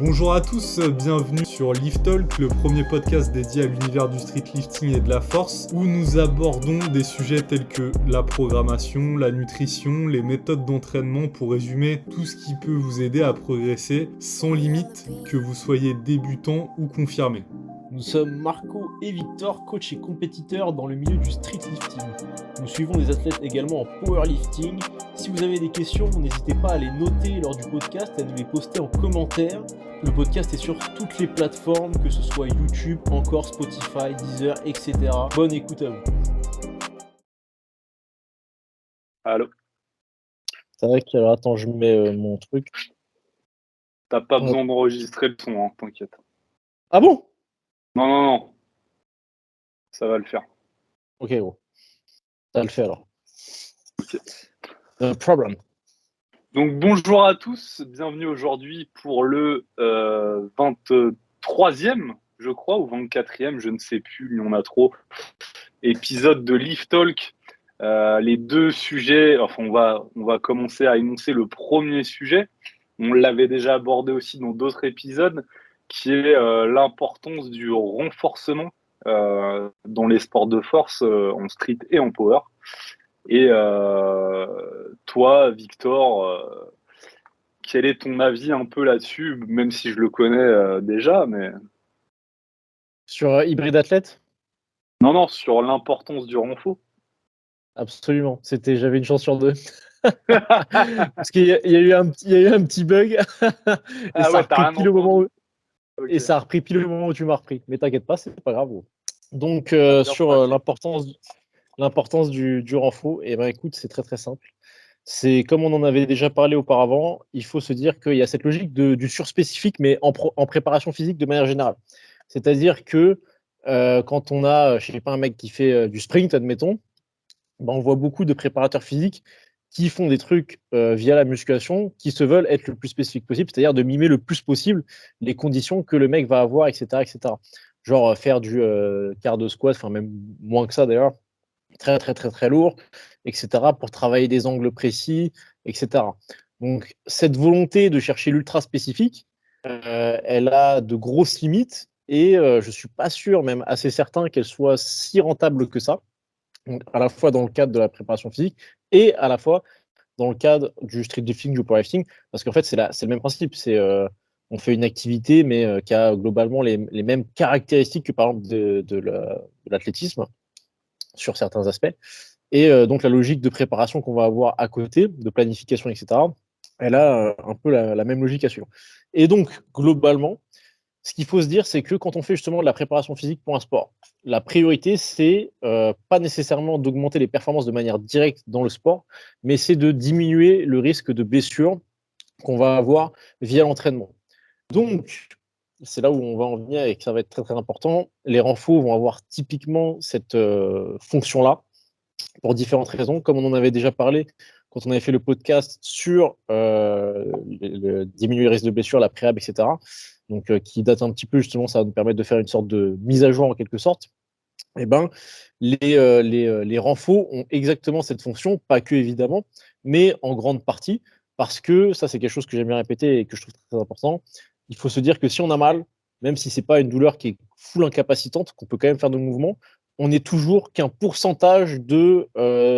Bonjour à tous, bienvenue sur Lift Talk, le premier podcast dédié à l'univers du street lifting et de la force, où nous abordons des sujets tels que la programmation, la nutrition, les méthodes d'entraînement pour résumer tout ce qui peut vous aider à progresser sans limite, que vous soyez débutant ou confirmé. Nous sommes Marco et Victor, coach et compétiteurs dans le milieu du street lifting. Nous suivons des athlètes également en powerlifting. Si vous avez des questions, n'hésitez pas à les noter lors du podcast et à nous les poster en commentaire. Le podcast est sur toutes les plateformes, que ce soit YouTube, encore Spotify, Deezer, etc. Bonne écoute à vous. Allô? C'est vrai que, alors attends, je mets mon truc. T'as pas besoin d'enregistrer le son, hein, t'inquiète. Ah bon? Non. Ça va le faire. Ok, gros. Ça le fait alors. Ok. Problem. Donc bonjour à tous, bienvenue aujourd'hui pour le 23e, je crois, ou 24e, je ne sais plus, il y en a trop, épisode de Lift Talk. Les deux sujets, enfin on va commencer à énoncer le premier sujet. On l'avait déjà abordé aussi dans d'autres épisodes, qui est l'importance du renforcement dans les sports de force, en street et en power. Et toi, Victor, quel est ton avis un peu là-dessus, même si je le connais déjà, mais... Sur Hybride Athlète? Non, sur l'importance du renfort. Absolument. J'avais une chance sur deux. Parce qu'il y a eu un petit bug. Et ça a repris pile au moment où... Okay. Et ça a repris pile au moment où tu m'as repris. Mais t'inquiète pas, c'est pas grave. Donc, sur l'importance du renfort, et ben écoute, c'est très très simple. C'est comme on en avait déjà parlé auparavant, il faut se dire qu'il y a cette logique du surspécifique, mais en préparation physique de manière générale. C'est-à-dire que quand on a, je sais pas, un mec qui fait du sprint, admettons, ben, on voit beaucoup de préparateurs physiques qui font des trucs via la musculation, qui se veulent être le plus spécifique possible, c'est-à-dire de mimer le plus possible les conditions que le mec va avoir, etc. etc. Genre faire du quart de squat, enfin même moins que ça d'ailleurs, très très très très lourd, etc. pour travailler des angles précis, etc. Donc cette volonté de chercher l'ultra spécifique, elle a de grosses limites et je ne suis pas sûr, même assez certain qu'elle soit si rentable que ça. Donc, à la fois dans le cadre de la préparation physique et à la fois dans le cadre du street lifting, du powerlifting, parce qu'en fait, c'est le même principe. On fait une activité, mais qui a globalement les mêmes caractéristiques que par exemple de l'athlétisme sur certains aspects. Et donc, la logique de préparation qu'on va avoir à côté, de planification, etc., elle a un peu la même logique à suivre. Et donc, globalement, ce qu'il faut se dire, c'est que quand on fait justement de la préparation physique pour un sport, la priorité, c'est pas nécessairement d'augmenter les performances de manière directe dans le sport, mais c'est de diminuer le risque de blessure qu'on va avoir via l'entraînement. Donc, c'est là où on va en venir et que ça va être très très important. Les renforts vont avoir typiquement cette fonction-là pour différentes raisons. Comme on en avait déjà parlé quand on avait fait le podcast sur diminuer le risque de blessure, la préhab, etc. Donc, qui date un petit peu justement, ça va nous permettre de faire une sorte de mise à jour en quelque sorte. Eh ben, les renforts ont exactement cette fonction, pas que évidemment, mais en grande partie, parce que ça c'est quelque chose que j'aime bien répéter et que je trouve très, très important. Il faut se dire que si on a mal, même si c'est pas une douleur qui est full incapacitante, qu'on peut quand même faire de mouvements, on n'est toujours qu'un pourcentage de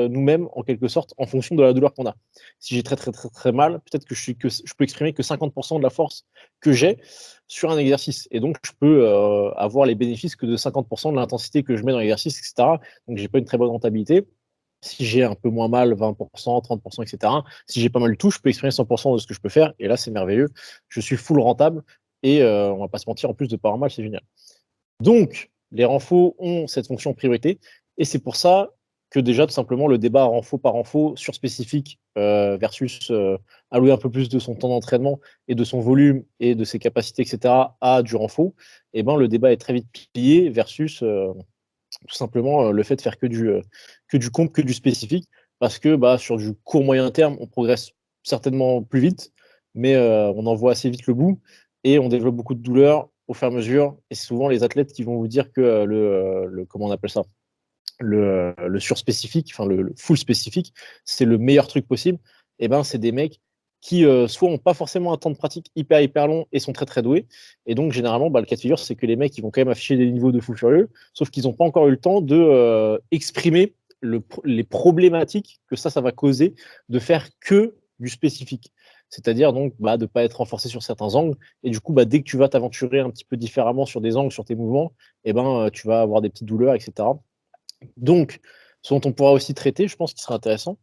nous-mêmes en quelque sorte en fonction de la douleur qu'on a. Si j'ai très très très très mal, peut-être que je peux exprimer que 50% de la force que j'ai sur un exercice. Et donc, je peux avoir les bénéfices que de 50% de l'intensité que je mets dans l'exercice, etc. Donc, j'ai pas une très bonne rentabilité. Si j'ai un peu moins mal, 20%, 30%, etc. Si j'ai pas mal du tout, je peux exprimer 100% de ce que je peux faire. Et là, c'est merveilleux. Je suis full rentable. Et on va pas se mentir, en plus de pas avoir mal, c'est génial. Donc, les renforts ont cette fonction priorité. Et c'est pour ça que déjà, tout simplement, le débat renfort par renfort sur spécifique versus allouer un peu plus de son temps d'entraînement et de son volume et de ses capacités, etc., à du renfort, eh ben, le débat est très vite plié versus tout simplement le fait de faire que du compte, que du spécifique, parce que bah, sur du court moyen terme, on progresse certainement plus vite, mais on en voit assez vite le bout et on développe beaucoup de douleurs au fur et à mesure. Et c'est souvent les athlètes qui vont vous dire que comment on appelle ça, le surspécifique, enfin le full spécifique, c'est le meilleur truc possible. Et ben, c'est des mecs qui soit n'ont pas forcément un temps de pratique hyper long et sont très très doués. Et donc généralement, le cas de figure, c'est que les mecs ils vont quand même afficher des niveaux de fou furieux, sauf qu'ils n'ont pas encore eu le temps de exprimer les problématiques que ça va causer de faire que du spécifique. C'est-à-dire donc de ne pas être renforcé sur certains angles. Et du coup, dès que tu vas t'aventurer un petit peu différemment sur des angles, sur tes mouvements, tu vas avoir des petites douleurs, etc. Donc, ce dont on pourra aussi traiter, je pense qu'il sera intéressant,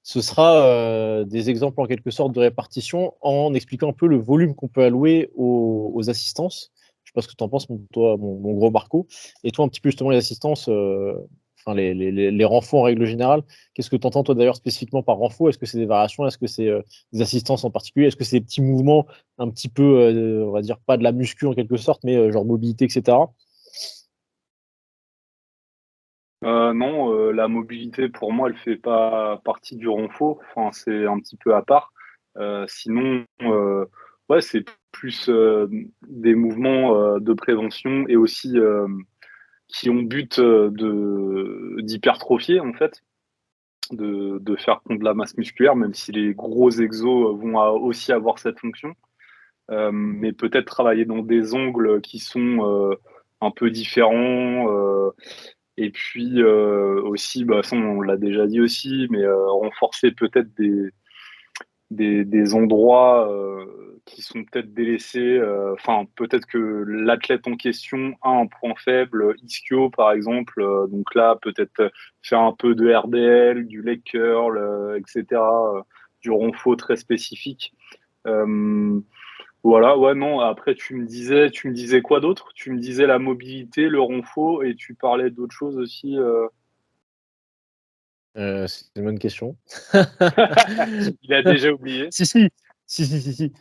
ce sera des exemples en quelque sorte de répartition en expliquant un peu le volume qu'on peut allouer aux assistances. Je ne sais pas ce que tu en penses, mon gros Marco. Et toi, un petit peu justement les assistances, enfin les renforts en règle générale. Qu'est-ce que tu entends toi d'ailleurs spécifiquement par renfort? Est-ce que c'est des variations? Est-ce que c'est des assistances en particulier? Est-ce que c'est des petits mouvements un petit peu, on va dire, pas de la muscu en quelque sorte, mais genre mobilité, etc. Non, la mobilité, pour moi, elle fait pas partie du renfort. Enfin, c'est un petit peu à part. Sinon, ouais, c'est plus des mouvements de prévention et aussi qui ont but d'hypertrophier, en fait, de faire prendre de la masse musculaire, même si les gros exos vont aussi avoir cette fonction. Mais peut-être travailler dans des angles qui sont un peu différents. Et puis aussi, ça, on l'a déjà dit aussi, mais renforcer peut-être des endroits qui sont peut-être délaissés. Enfin, peut-être que l'athlète en question a un point faible, ischio par exemple. Donc là, peut-être faire un peu de RDL, du leg curl, etc. Du renfort très spécifique. Voilà, ouais, non. Après, tu me disais quoi d'autre? Tu me disais la mobilité, le renfort, et tu parlais d'autres choses aussi. C'est une bonne question. Il a déjà oublié. Si, si. Si.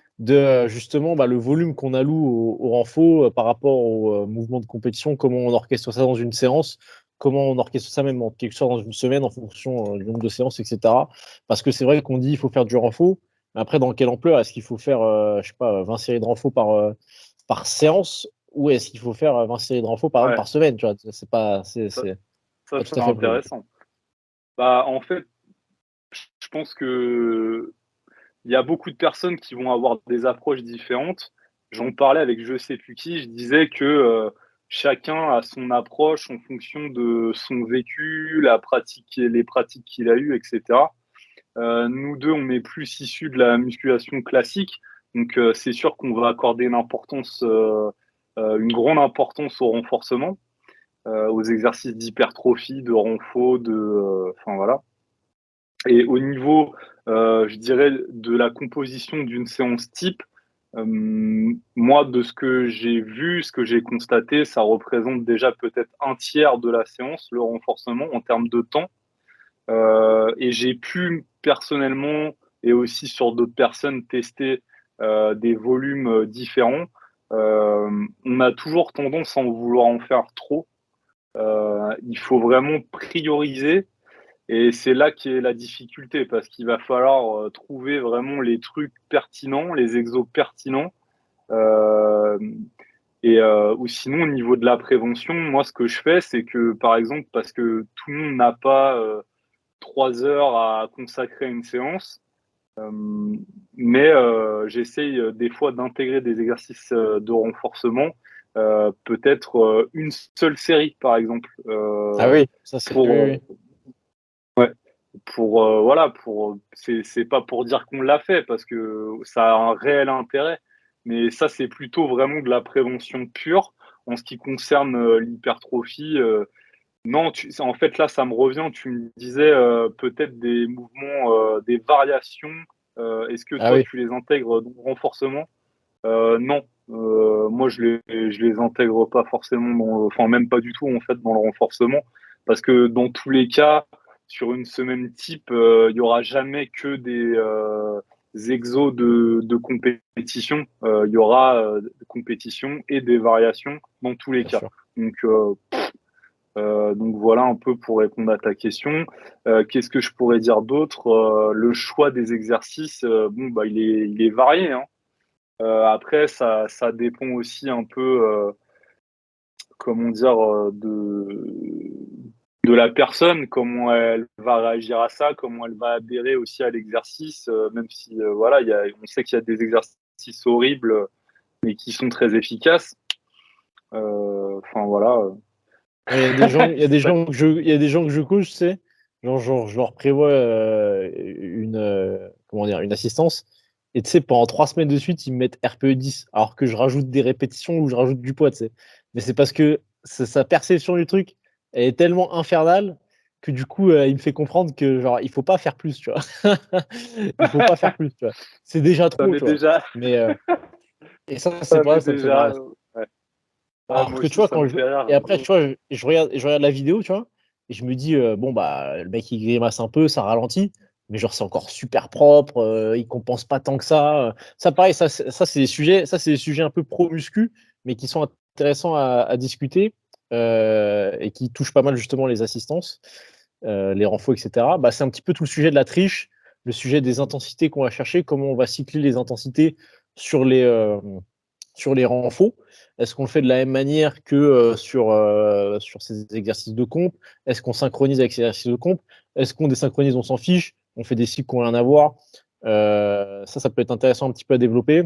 Justement, le volume qu'on alloue au renfort par rapport au mouvement de compétition, comment on orchestre ça dans une séance, comment on orchestre ça même en quelque sorte dans une semaine en fonction du nombre de séances, etc. Parce que c'est vrai qu'on dit il faut faire du renfort, mais après, dans quelle ampleur? Est-ce qu'il faut faire, je sais pas, 20 séries de renfort par séance ou est-ce qu'il faut faire 20 séries de renfort Ouais, par semaine? Tu vois, c'est ça, ça pas tout c'est à fait le. intéressant. Bah, en fait, je pense que il y a beaucoup de personnes qui vont avoir des approches différentes. J'en parlais avec je sais plus qui, je disais que chacun a son approche en fonction de son vécu, la pratique, les pratiques qu'il a eues, etc. Nous deux, on est plus issus de la musculation classique, donc c'est sûr qu'on va accorder une grande importance au renforcement, aux exercices d'hypertrophie, de renfort, enfin voilà. Et au niveau, je dirais, de la composition d'une séance type, moi, de ce que j'ai vu, ce que j'ai constaté, ça représente déjà peut-être un tiers de la séance, le renforcement, en termes de temps. Et j'ai pu personnellement, et aussi sur d'autres personnes, tester des volumes différents. On a toujours tendance à en vouloir en faire trop. Il faut vraiment prioriser et c'est là qui est la difficulté parce qu'il va falloir trouver vraiment les trucs pertinents, les exos pertinents. Euh, ou sinon, au niveau de la prévention, moi, ce que je fais, c'est que, par exemple, parce que tout le monde n'a pas 3 heures à consacrer à une séance, mais j'essaye des fois d'intégrer des exercices de renforcement, peut-être une seule série, par exemple, Ah oui, ça c'est. pour, Oui, oui. ouais, voilà, c'est pas pour dire qu'on l'a fait parce que ça a un réel intérêt, mais ça c'est plutôt vraiment de la prévention pure en ce qui concerne l'hypertrophie. Non, en fait là ça me revient. Tu me disais peut-être des mouvements, des variations. Est-ce que Ah toi oui. tu les intègres dans le renforcement? Non, moi je les intègre pas forcément enfin même pas du tout en fait dans le renforcement parce que dans tous les cas sur une semaine type il y aura jamais que des exos de compétition. Il y aura des compétitions et des variations dans tous les Bien cas. sûr. Donc voilà un peu pour répondre à ta question. Qu'est-ce que je pourrais dire d'autre? Le choix des exercices, bon bah il est varié, hein. Après, ça dépend aussi un peu, comment dire, de la personne, comment elle va réagir à ça, comment elle va adhérer aussi à l'exercice, même si voilà, on sait qu'il y a des exercices horribles, mais qui sont très efficaces. Enfin voilà. Il y a des gens, il y a des gens que il y a des gens que je coach, tu sais, genre, je leur prévois comment dire, une assistance. Et tu sais, pendant 3 semaines de suite, ils me mettent RPE 10, alors que je rajoute des répétitions ou je rajoute du poids, tu sais. Mais c'est parce que sa perception du truc, elle est tellement infernale que du coup, il me fait comprendre que genre, il faut pas faire plus, tu vois. Il faut pas faire plus, tu vois. C'est déjà Ça trop, m'est tu vois. déjà, Mais et ça, c'est ça pas m'est vrai, ça me fait marrer. déjà. Ouais. Ouais, Alors moi que tu aussi, vois, ça me fait et rire. après, tu vois, je regarde la vidéo, tu vois, et je me dis, bon, bah, le mec, il grimace un peu, ça ralentit, mais genre, c'est encore super propre, il compense pas tant que ça. Ça, pareil, ça, c'est des sujets un peu pro-muscu, mais qui sont intéressants à discuter et qui touchent pas mal, justement, les assistances, les renfos, etc. Bah, c'est un petit peu tout le sujet de la triche, le sujet des intensités qu'on va chercher, comment on va cycler les intensités sur les renfos. Est-ce qu'on le fait de la même manière que sur ces exercices de comp? Est-ce qu'on synchronise avec ces exercices de comp? Est-ce qu'on désynchronise, on s'en fiche? On fait des cycles qui n'ont rien à voir? Ça peut être intéressant un petit peu à développer.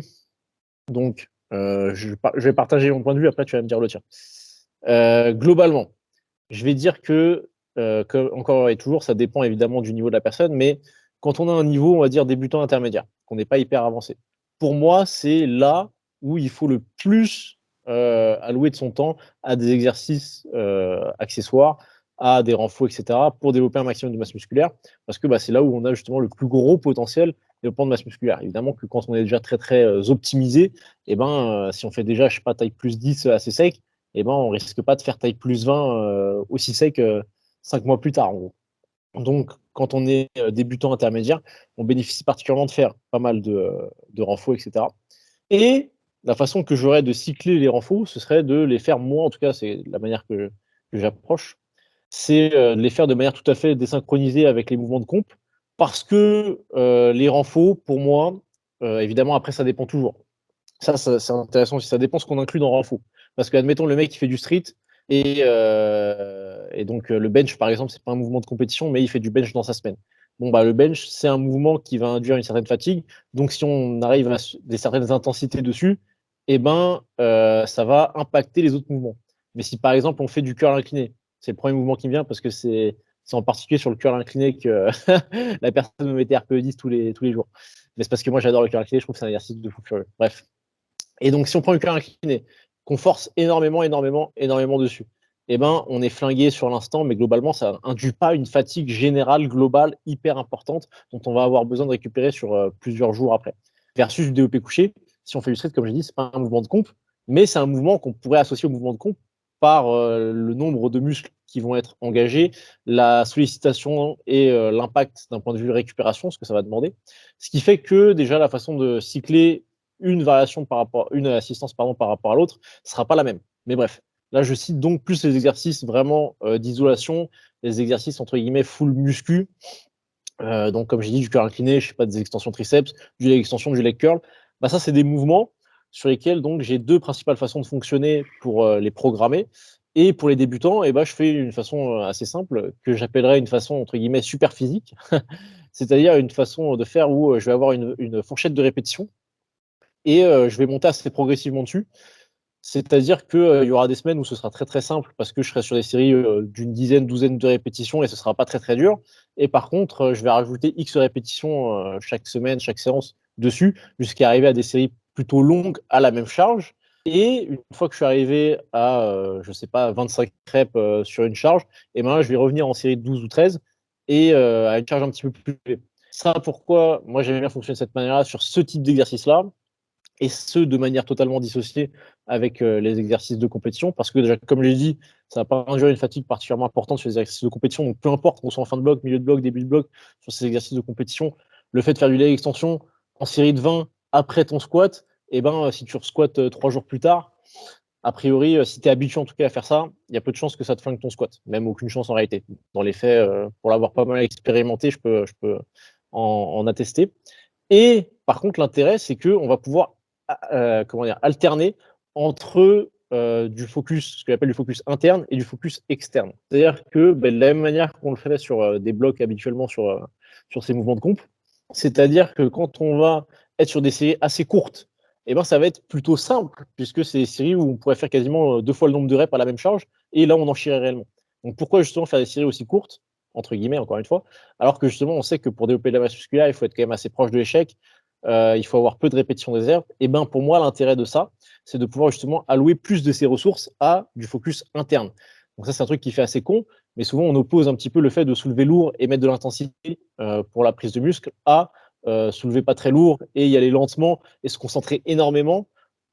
Donc, je vais partager mon point de vue, après tu vas me dire le tien. Globalement, je vais dire que, encore et toujours, ça dépend évidemment du niveau de la personne, mais quand on a un niveau, on va dire débutant intermédiaire, qu'on n'est pas hyper avancé, pour moi, c'est là où il faut le plus allouer de son temps à des exercices accessoires, à des renforts, etc., pour développer un maximum de masse musculaire, parce que bah, c'est là où on a justement le plus gros potentiel de développement de masse musculaire. Évidemment que quand on est déjà très très optimisé, et ben, si on fait déjà, je sais pas, taille plus 10 assez sec, eh ben, on risque pas de faire taille plus 20 aussi sec 5 mois plus tard, en gros. Donc, quand on est débutant intermédiaire, on bénéficie particulièrement de faire pas mal de renfos, etc. Et la façon que j'aurais de cycler les renfos, ce serait de les faire, moi en tout cas, c'est la manière que j'approche, c'est de les faire de manière tout à fait désynchronisée avec les mouvements de comp, parce que les renfos, pour moi, évidemment, après, ça dépend toujours. Ça, c'est intéressant aussi. Ça dépend ce qu'on inclut dans renfo. Parce que, admettons, le mec qui fait du street et donc le bench, par exemple, c'est pas un mouvement de compétition, mais il fait du bench dans sa semaine. Bon, bah, le bench, c'est un mouvement qui va induire une certaine fatigue. Donc, si on arrive à des certaines intensités dessus, eh ben, ça va impacter les autres mouvements. Mais si, par exemple, on fait du curl incliné, c'est le premier mouvement qui me vient parce que c'est en particulier sur le curl incliné que la personne me mettait RPE 10 tous les jours. Mais c'est parce que moi, j'adore le curl incliné, je trouve que c'est un exercice de fou furieux. Bref. Et donc, si on prend le curl incliné, qu'on force énormément, énormément, énormément dessus, eh ben, on est flingué sur l'instant, mais globalement, ça induit pas une fatigue générale, globale, hyper importante, dont on va avoir besoin de récupérer sur plusieurs jours après. Versus du développé couché, si on fait du street, comme j'ai dit, c'est pas un mouvement de comp, mais c'est un mouvement qu'on pourrait associer au mouvement de comp par le nombre de muscles qui vont être engagés, la sollicitation et l'impact d'un point de vue de récupération, ce que ça va demander. Ce qui fait que déjà la façon de cycler une assistance par rapport à l'autre sera pas la même. Mais bref, là je cite donc plus les exercices vraiment d'isolation, les exercices entre guillemets full muscu. Donc comme j'ai dit, du curl incliné, je sais pas, des extensions triceps, du leg extension, du leg curl. Bah ça c'est des mouvements sur lesquels donc j'ai deux principales façons de fonctionner pour les programmer. Et pour les débutants, bah, je fais une façon assez simple que j'appellerais une façon entre guillemets super physique, c'est-à-dire une façon de faire où je vais avoir une fourchette de répétition et je vais monter assez progressivement dessus. C'est-à-dire qu'il y aura des semaines où ce sera très très simple parce que je serai sur des séries d'une dizaine, douzaine de répétitions et ce sera pas très très dur. Et par contre, je vais rajouter X répétitions chaque semaine, chaque séance dessus, jusqu'à arriver à des séries plutôt longues à la même charge. Et une fois que je suis arrivé à, je sais pas, 25 reps sur une charge, et ben là, je vais revenir en série de 12 ou 13 et à une charge un petit peu plus élevée. Ça, pourquoi moi j'aime bien fonctionner de cette manière-là sur ce type d'exercice-là, et ce, de manière totalement dissociée avec les exercices de compétition, parce que déjà, comme je l'ai dit, ça va pas induire une fatigue particulièrement importante sur les exercices de compétition, donc peu importe qu'on soit en fin de bloc, milieu de bloc, début de bloc, sur ces exercices de compétition, le fait de faire du leg extension en série de 20 après ton squat, et ben, si tu squattes 3 jours plus tard, a priori, si tu es habitué en tout cas à faire ça, il y a peu de chances que ça te flingue ton squat, même aucune chance en réalité. Dans les faits, pour l'avoir pas mal expérimenté, je peux en attester. Et par contre, l'intérêt, c'est qu'on va pouvoir comment dire, alterner entre du focus, ce qu'on appelle du focus interne et du focus externe. C'est-à-dire que de la même manière qu'on le fait sur des blocs habituellement sur ces mouvements de comp, c'est-à-dire que quand on va être sur des séries assez courtes, eh ben, ça va être plutôt simple, puisque c'est des séries où on pourrait faire quasiment 2 fois le nombre de reps à la même charge, et là, on en chierait réellement. Donc pourquoi justement faire des séries aussi courtes, entre guillemets, encore une fois, alors que justement, on sait que pour développer de la masse musculaire, il faut être quand même assez proche de l'échec, il faut avoir peu de répétitions des herbes. Et ben pour moi, l'intérêt de ça, c'est de pouvoir justement allouer plus de ses ressources à du focus interne. Donc ça, c'est un truc qui fait assez con, mais souvent on oppose un petit peu le fait de soulever lourd et mettre de l'intensité pour la prise de muscle à soulever pas très lourd et y aller lentement et se concentrer énormément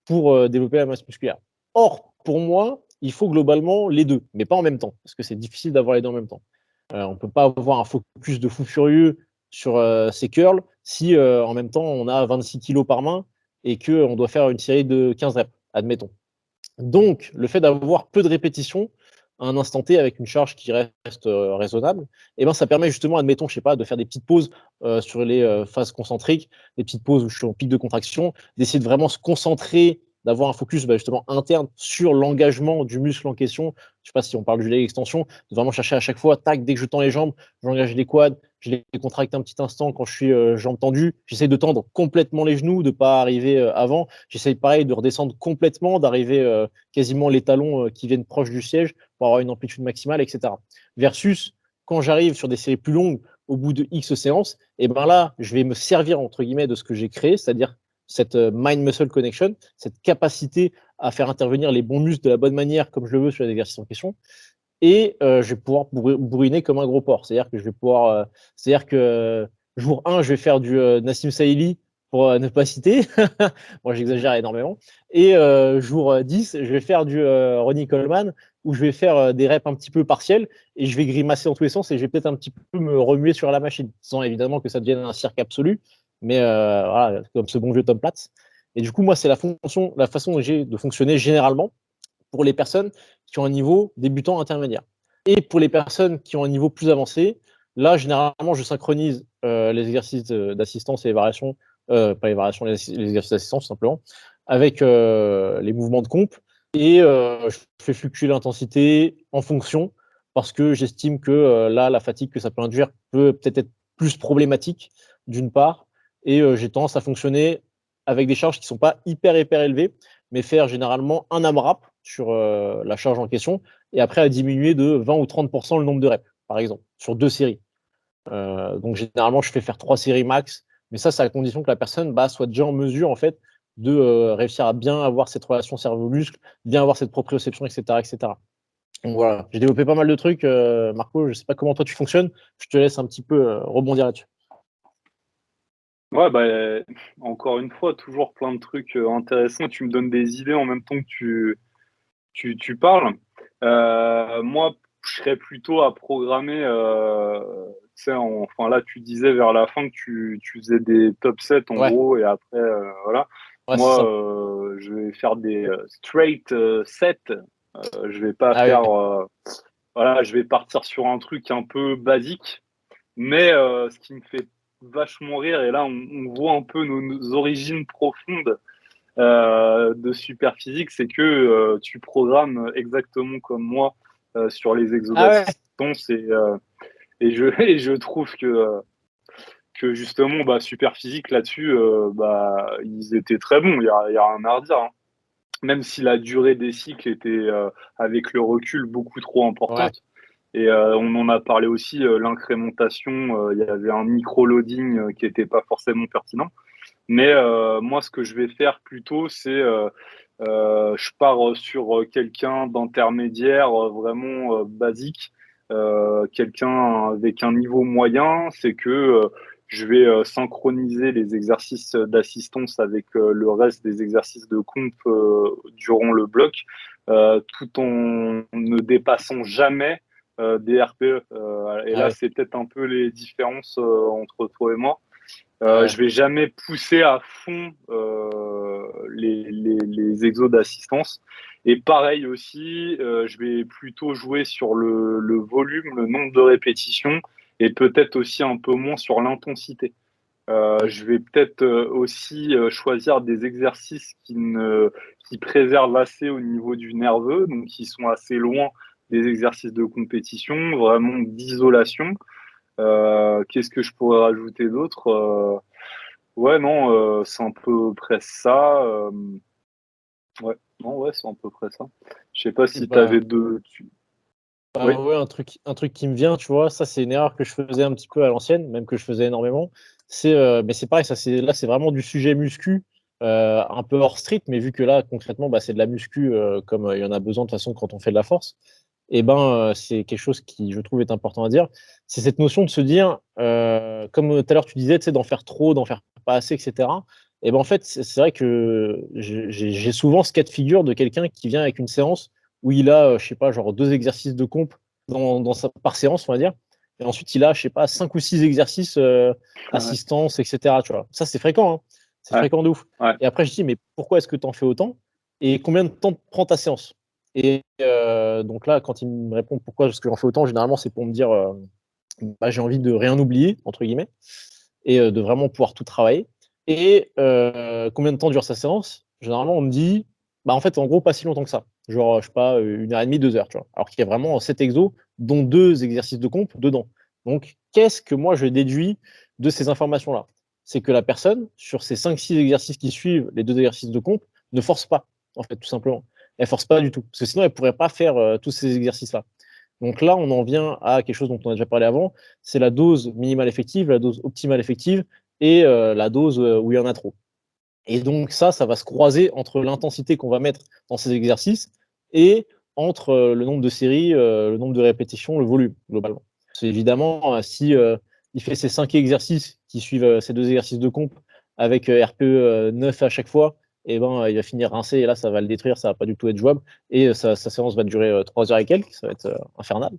pour développer la masse musculaire. Or, pour moi, il faut globalement les deux, mais pas en même temps, parce que c'est difficile d'avoir les deux en même temps. On ne peut pas avoir un focus de fou furieux sur ses curls si en même temps on a 26 kilos par main et qu'on doit faire une série de 15 reps, admettons. Donc, le fait d'avoir peu de répétitions à un instant T avec une charge qui reste raisonnable, eh ben, ça permet justement, admettons, je sais pas, de faire des petites pauses sur les phases concentriques, des petites pauses où je suis en pic de contraction, d'essayer de vraiment se concentrer, d'avoir un focus justement interne sur l'engagement du muscle en question. Je sais pas si on parle du leg extension, de vraiment chercher à chaque fois, tac, dès que je tends les jambes, j'engage les quads, je les contracte un petit instant quand je suis jambes tendues. J'essaie de tendre complètement les genoux, de ne pas arriver avant. J'essaie pareil de redescendre complètement, d'arriver quasiment les talons qui viennent proches du siège pour avoir une amplitude maximale, etc. Versus quand j'arrive sur des séries plus longues, au bout de X séances, et ben là, je vais me servir entre guillemets de ce que j'ai créé, c'est-à-dire cette mind-muscle connection, cette capacité à faire intervenir les bons muscles de la bonne manière, comme je le veux sur les exercices en question. Et je vais pouvoir bourriner comme un gros porc. C'est-à-dire que je vais pouvoir. C'est-à-dire que jour 1, je vais faire du Nassim Saïli pour ne pas citer. Moi, j'exagère énormément. Et jour 10, je vais faire du Ronnie Coleman où je vais faire des reps un petit peu partiels et je vais grimacer dans tous les sens et je vais peut-être un petit peu me remuer sur la machine, sans évidemment que ça devienne un cirque absolu, mais voilà, comme ce bon vieux Tom Platz. Et du coup, moi, c'est la façon dont j'ai de fonctionner généralement pour les personnes qui ont un niveau débutant intermédiaire. Et pour les personnes qui ont un niveau plus avancé, là, généralement, je synchronise les exercices d'assistance et les variations, pas les variations, les exercices d'assistance simplement, avec les mouvements de comp. Et je fais fluctuer l'intensité en fonction, parce que j'estime que là, la fatigue que ça peut induire peut peut-être être plus problématique, d'une part. Et j'ai tendance à fonctionner avec des charges qui ne sont pas hyper élevées, mais faire généralement un AMRAP sur la charge en question, et après à diminuer de 20 ou 30% le nombre de reps, par exemple, sur 2 séries. Donc généralement, je fais faire 3 séries max, mais ça, c'est à la condition que la personne soit déjà en mesure, en fait, de réussir à bien avoir cette relation cerveau-muscle, bien avoir cette proprioception, etc., etc. Donc voilà, j'ai développé pas mal de trucs. Marco, je ne sais pas comment toi tu fonctionnes, je te laisse un petit peu rebondir là-dessus. Ouais, encore une fois, toujours plein de trucs intéressants. Tu me donnes des idées en même temps que tu parles. Moi, je serais plutôt à programmer. Enfin là, tu disais vers la fin que tu faisais des top 7 en Ouais, gros, et après, voilà. ouais, c'est Moi, ça. je vais faire des straight 7. Je vais pas Ah oui, faire. Voilà, je vais partir sur un truc un peu basique. Mais ce qui me fait vachement rire, et là, on voit un peu nos origines profondes de Superphysique, c'est que tu programmes exactement comme moi sur les exos ah ouais, d'assistance et je trouve que justement Superphysique là-dessus, ils étaient très bons, il y a rien à redire, hein. Même si la durée des cycles était avec le recul beaucoup trop ouais, importante. Et on en a parlé aussi, l'incrémentation, il y avait un micro-loading qui n'était pas forcément pertinent. Mais moi, ce que je vais faire plutôt, c'est je pars sur quelqu'un d'intermédiaire, vraiment basique, quelqu'un avec un niveau moyen. C'est que je vais synchroniser les exercices d'assistance avec le reste des exercices de comp durant le bloc, tout en ne dépassant jamais des RPE. Et ah là, oui, c'est peut-être un peu les différences entre toi et moi. ouais, Je vais jamais pousser à fond les exos d'assistance. Et pareil aussi, je vais plutôt jouer sur le volume, le nombre de répétitions et peut-être aussi un peu moins sur l'intensité. Je vais peut-être aussi choisir des exercices qui préservent assez au niveau du nerveux, donc qui sont assez loin des exercices de compétition, vraiment d'isolation. Qu'est-ce que je pourrais rajouter d'autre? Ouais, non, c'est à peu près ça. Ouais, non, ouais, c'est à peu près ça. Je sais pas si tu avais Bah, deux. Oui. ouais, un truc qui me vient, tu vois, ça c'est une erreur que je faisais un petit peu à l'ancienne, même que je faisais énormément. Mais c'est pareil, là c'est vraiment du sujet muscu, un peu hors street, mais vu que là concrètement c'est de la muscu comme il y en a besoin de toute façon quand on fait de la force, et c'est quelque chose qui je trouve est important à dire. C'est cette notion de se dire, comme tout à l'heure tu disais, tu sais, d'en faire trop, d'en faire pas assez, etc. Et ben en fait, c'est vrai que j'ai souvent ce cas de figure de quelqu'un qui vient avec une séance où il a, je sais pas, genre 2 exercices de comp par séance, on va dire. Et ensuite, il a, je sais pas, 5 ou 6 exercices Ouais, assistance, etc. Tu vois. Ça, c'est fréquent, hein. C'est ouais, fréquent de ouf. ouais. Et après, je dis, mais pourquoi est-ce que tu en fais autant? Et combien de temps prend ta séance? Et donc là, quand il me répond pourquoi est-ce que j'en fais autant, généralement, c'est pour me dire, j'ai envie de rien oublier, entre guillemets, et de vraiment pouvoir tout travailler. Et combien de temps dure sa séance? Généralement, on me dit, en fait, en gros, pas si longtemps que ça. Genre, je sais pas, 1 heure et demie, 2 heures, tu vois. Alors qu'il y a vraiment 7 exos, dont 2 exercices de comp dedans. Donc, qu'est-ce que moi je déduis de ces informations-là? C'est que la personne, sur ces 5-6 exercices qui suivent les 2 exercices de comp, ne force pas, en fait, tout simplement. Elle force pas du tout. Parce que sinon, elle pourrait pas faire tous ces exercices-là. Donc là, on en vient à quelque chose dont on a déjà parlé avant, c'est la dose minimale effective, la dose optimale effective et la dose où il y en a trop. Et donc ça va se croiser entre l'intensité qu'on va mettre dans ces exercices et entre le nombre de séries, le nombre de répétitions, le volume, globalement. C'est évidemment, si il fait ces 5 exercices qui suivent ces 2 exercices de comp avec RPE 9 à chaque fois, et ben, il va finir rincé et là, ça va le détruire, ça va pas du tout être jouable et sa séance va durer 3 heures et quelques, ça va être infernal.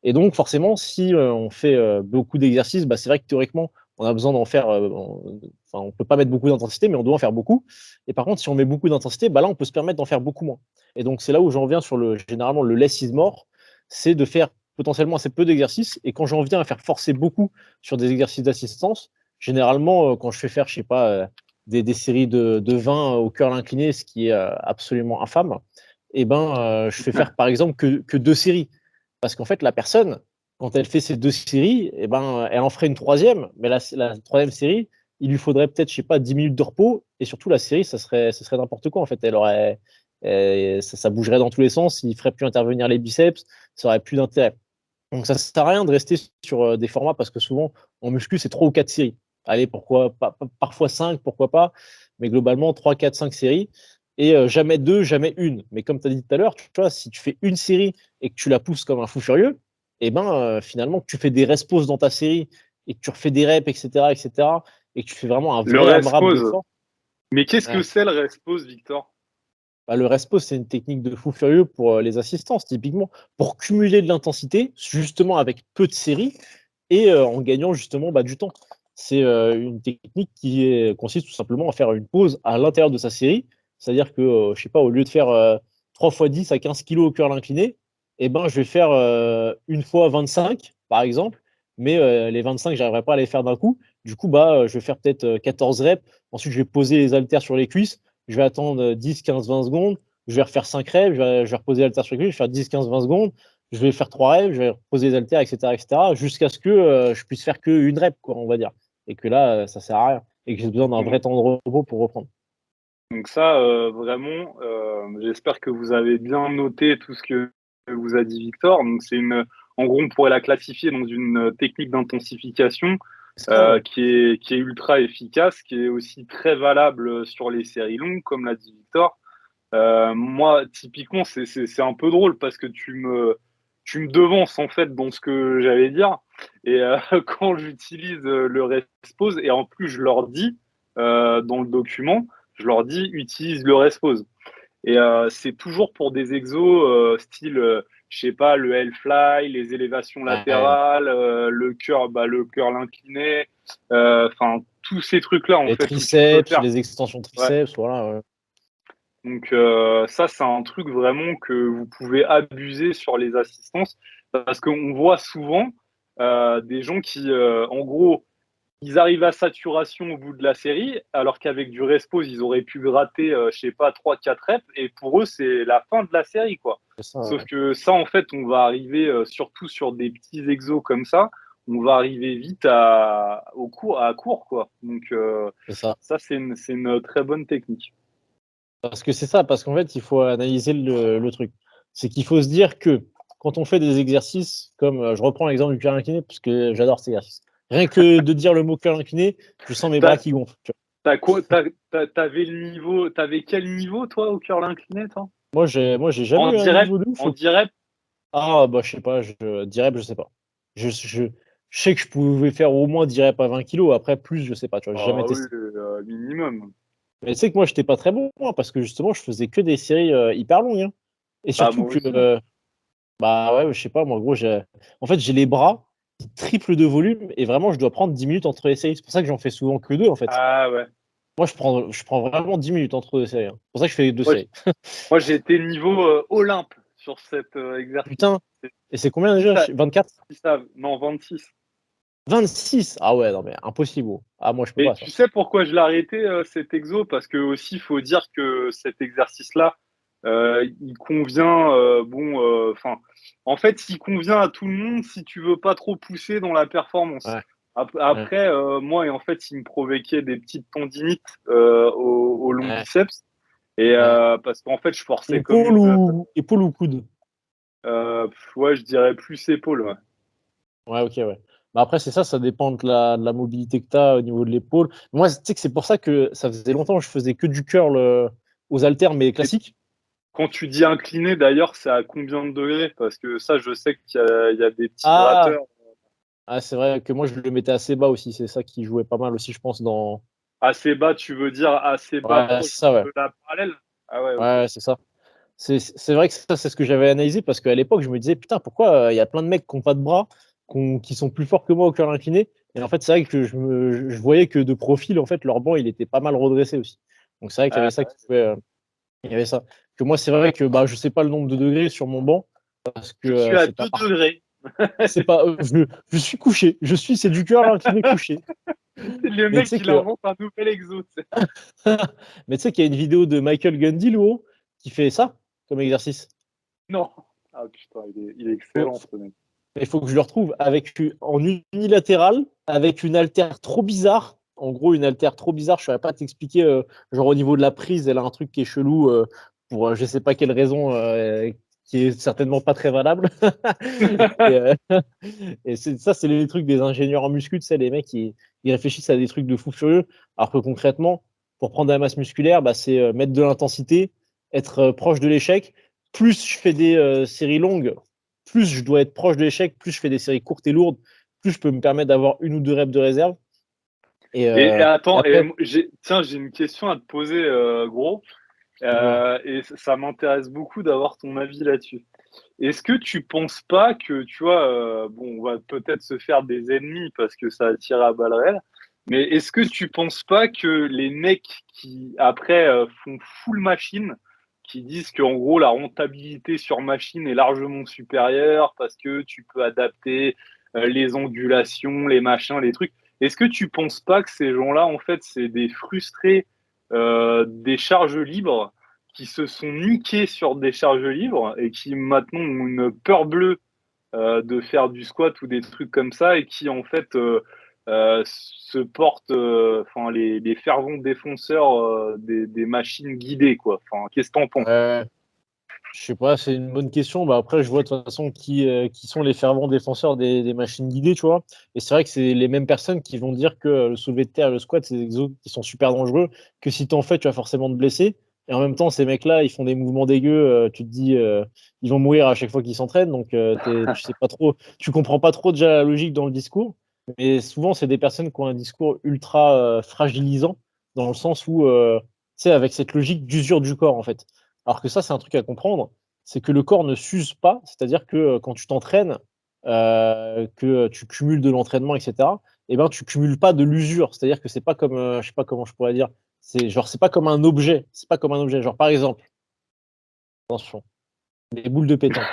Et donc, forcément, si on fait beaucoup d'exercices, c'est vrai que théoriquement, on a besoin d'en faire. Enfin, on peut pas mettre beaucoup d'intensité, mais on doit en faire beaucoup. Et par contre, si on met beaucoup d'intensité, là, on peut se permettre d'en faire beaucoup moins. Et donc, c'est là où j'en viens sur généralement, le less is more, c'est de faire potentiellement assez peu d'exercices. Et quand j'en viens à faire forcer beaucoup sur des exercices d'assistance, généralement, quand je fais faire, je sais pas, des séries de 20 au curl incliné, ce qui est absolument infâme, et je fais faire par exemple que 2 séries. Parce qu'en fait, la personne, quand elle fait ces 2 séries, elle en ferait une troisième, mais la troisième série, il lui faudrait peut-être, je sais pas, 10 minutes de repos, et surtout la série, ça serait n'importe quoi en fait. Ça bougerait dans tous les sens, il ferait plus intervenir les biceps, ça aurait plus d'intérêt. Donc ça sert à rien de rester sur des formats parce que souvent en muscu c'est 3 ou 4 séries. Allez, pourquoi pas, parfois 5, pourquoi pas, mais globalement 3, 4, 5 séries et jamais 2, jamais une. Mais comme tu as dit tout à l'heure, tu vois, si tu fais une série et que tu la pousses comme un fou furieux, finalement que tu fais des resposes dans ta série et que tu refais des reps, etc., etc., et que tu fais vraiment un Le vrai rest AMRAP de pause. force. Mais qu'est-ce que Ouais. c'est le rest pause, Victor? Le rest pause, c'est une technique de fou furieux pour les assistances, typiquement, pour cumuler de l'intensité, justement avec peu de séries et en gagnant justement du temps. C'est une technique qui consiste tout simplement à faire une pause à l'intérieur de sa série. C'est-à-dire que, je sais pas, au lieu de faire 3 fois 10 à 15 kilos au curl incliné, je vais faire 1 fois 25, par exemple, mais les 25, j'arriverai pas à les faire d'un coup. Du coup, je vais faire peut-être 14 reps. Ensuite, je vais poser les haltères sur les cuisses. Je vais attendre 10, 15, 20 secondes. Je vais refaire 5 reps. Je vais reposer les haltères sur les cuisses. Je vais faire 10, 15, 20 secondes. Je vais faire 3 reps. Je vais reposer les haltères, etc., jusqu'à ce que je puisse faire qu'une rep, quoi, on va dire. Et que là, ça sert à rien. Et que j'ai besoin d'un vrai Donc, temps de repos pour reprendre. donc ça, vraiment, j'espère que vous avez bien noté tout ce que vous a dit Victor. Donc en gros, on pourrait la classifier dans une technique d'intensification C'est ça, ouais. qui est ultra efficace, qui est aussi très valable sur les séries longues, comme l'a dit Victor. Moi, typiquement, c'est un peu drôle parce que tu me devances en fait dans ce que j'allais dire. Et quand j'utilise le respose, et en plus je leur dis dans le document, je leur dis utilise le respose. Et c'est toujours pour des exos style, je sais pas, le Hellfly, les élévations Ouais. latérales, le curl incliné, enfin tous ces trucs-là en Les fait où tu peux triceps, faire. les extensions Ouais. triceps, voilà. Ouais. Donc ça, c'est un truc vraiment que vous pouvez abuser sur les assistances parce qu'on voit souvent des gens qui, en gros, ils arrivent à saturation au bout de la série, alors qu'avec du respose, ils auraient pu gratter, je sais pas, 3-4 reps, et pour eux, c'est la fin de la série, quoi. Ça, Sauf que ça, en fait, on va arriver, surtout sur des petits exos comme ça, on va arriver vite à court, quoi. Donc, ça. ça, c'est une très bonne technique. Parce que c'est ça, parce qu'en fait, il faut analyser le truc. C'est qu'il faut se dire que quand on fait des exercices, comme je reprends l'exemple du curl incliné, parce que j'adore cet exercice. Rien que de dire le mot curl incliné, je sens mes bras qui gonflent. Tu vois. T'avais quel niveau, toi, au curl incliné, toi? Moi, j'ai jamais En eu un direct, niveau de ouf. en direct. Ah, bah, je sais pas, direct, je sais pas. Je sais que je pouvais faire au moins direct à 20 kilos. Après, plus, je sais pas, tu vois, j'ai jamais Ah oui, testé. minimum. Mais tu sais que moi, j'étais pas très bon, hein, parce que justement, je faisais que des séries hyper longues. Hein. Et Ah, surtout moi que, aussi, hein. bah ouais, je sais pas, moi, en gros, en fait, j'ai les bras qui triplent de volume et vraiment, je dois prendre 10 minutes entre les séries. C'est pour ça que j'en fais souvent que deux, en fait. Ah ouais. Moi, je prends vraiment 10 minutes entre deux séries. Hein. C'est pour ça que je fais deux Moi, séries. moi j'ai été niveau Olympe sur cet exercice. Putain, C'est et c'est combien qui déjà? ça, 24? qui savent. Non, 26. 26? Ah ouais, non, mais impossible. Gros. Ah, moi, je peux Et pas, ça. tu sais pourquoi je l'ai arrêté, cet exo? Parce que aussi, il faut dire que cet exercice-là, il convient, enfin, en fait, il convient à tout le monde si tu veux pas trop pousser dans la performance. Ouais, ouais, Après, moi, et en fait, il me provoquait des petites tendinites au long ouais, biceps. Et ouais. parce qu'en fait, je forçais comme une. Épaule ou coude? Ouais, je dirais plus épaule. Ouais. Ouais, ok, ouais. Bah après, c'est ça, ça dépend de la mobilité que tu as au niveau de l'épaule. Moi, tu sais que c'est pour ça que ça faisait longtemps que je faisais que du curl aux haltères, mais Et classiques. quand tu dis incliné, d'ailleurs, c'est à combien de degrés? Parce que ça, je sais qu'il y a des petits Ah, gratteurs. c'est vrai que moi, je le mettais assez bas aussi. C'est ça qui jouait pas mal aussi, je pense, dans. Assez bas, tu veux dire assez bas Ouais, proche c'est ça, ouais. de la parallèle? Ah ouais, ok. Ouais, c'est ça. C'est vrai que ça, c'est ce que j'avais analysé parce qu'à l'époque, je me disais, putain, pourquoi il y a plein de mecs qui n'ont pas de bras, qui sont plus forts que moi au curl incliné. Et en fait, c'est vrai que je voyais que de profil, en fait, leur banc, il était pas mal redressé aussi. Donc, c'est vrai qu'il y avait Ah, ça qui pouvait. Il y avait ça. Que moi, c'est vrai que bah, je sais pas le nombre de degrés sur mon banc parce que je suis à c'est pas 2 parfait. degrés. C'est pas, je suis couché. C'est du curl incliné couché. Le Mais tu mec, sais il que, invente un nouvel exo. Tu sais. mais tu sais qu'il y a une vidéo de Michael Gundy, Lou, qui fait ça comme exercice. Non. Ah putain, il est Faut- excellent, faut- ce mec. Il faut que je le retrouve en unilatéral avec une haltère trop bizarre. En gros, une haltère trop bizarre. Je ne saurais pas t'expliquer. Genre au niveau de la prise, elle a un truc qui est chelou pour je sais pas quelle raison qui est certainement pas très valable. et ça, c'est les trucs des ingénieurs en muscu. Tu sais, les mecs ils réfléchissent à des trucs de fou furieux. Alors que concrètement, pour prendre de la masse musculaire, bah, c'est mettre de l'intensité, être proche de l'échec. Plus je fais des séries longues, plus je dois être proche de l'échec, plus je fais des séries courtes et lourdes, plus je peux me permettre d'avoir une ou deux reps de réserve. Et, Et attends, après, tiens, j'ai une question à te poser, gros. dis-moi. Et ça m'intéresse beaucoup d'avoir ton avis là-dessus. Est-ce que tu penses pas que, tu vois, bon, on va peut-être se faire des ennemis parce que ça attire à balles réelles, mais est-ce que tu penses pas que les mecs qui, après, font full machine, qui disent qu'en gros, la rentabilité sur machine est largement supérieure parce que tu peux adapter les angulations, les machins, les trucs, est-ce que tu penses pas que ces gens-là, en fait, c'est des frustrés des charges libres qui se sont niqués sur des charges libres et qui maintenant ont une peur bleue de faire du squat ou des trucs comme ça et qui en fait se portent enfin les fervents défenseurs des machines guidées quoi. Enfin, qu'est-ce que t'en penses? Je sais pas, c'est une bonne question. Bah, après, je vois de toute façon qui sont les fervents défenseurs des machines guidées, tu vois. Et c'est vrai que c'est les mêmes personnes qui vont dire que le soulevé de terre et le squat, c'est des exos qui sont super dangereux, que si t'en fais, tu vas forcément te blesser. Et en même temps, ces mecs-là, ils font des mouvements dégueux. Tu te dis, ils vont mourir à chaque fois qu'ils s'entraînent. Donc, tu sais pas trop, tu comprends pas trop déjà la logique dans le discours. Mais souvent, c'est des personnes qui ont un discours ultra fragilisant, dans le sens où, tu sais, avec cette logique d'usure du corps, en fait. Alors que ça, c'est un truc à comprendre, c'est que le corps ne s'use pas, c'est-à-dire que quand tu t'entraînes, que tu cumules de l'entraînement, etc., eh ben, tu cumules pas de l'usure. C'est-à-dire que c'est pas comme, je sais pas comment je pourrais dire, c'est genre, c'est pas comme un objet. C'est pas comme un objet. Genre, par exemple, attention, les boules de pétanque.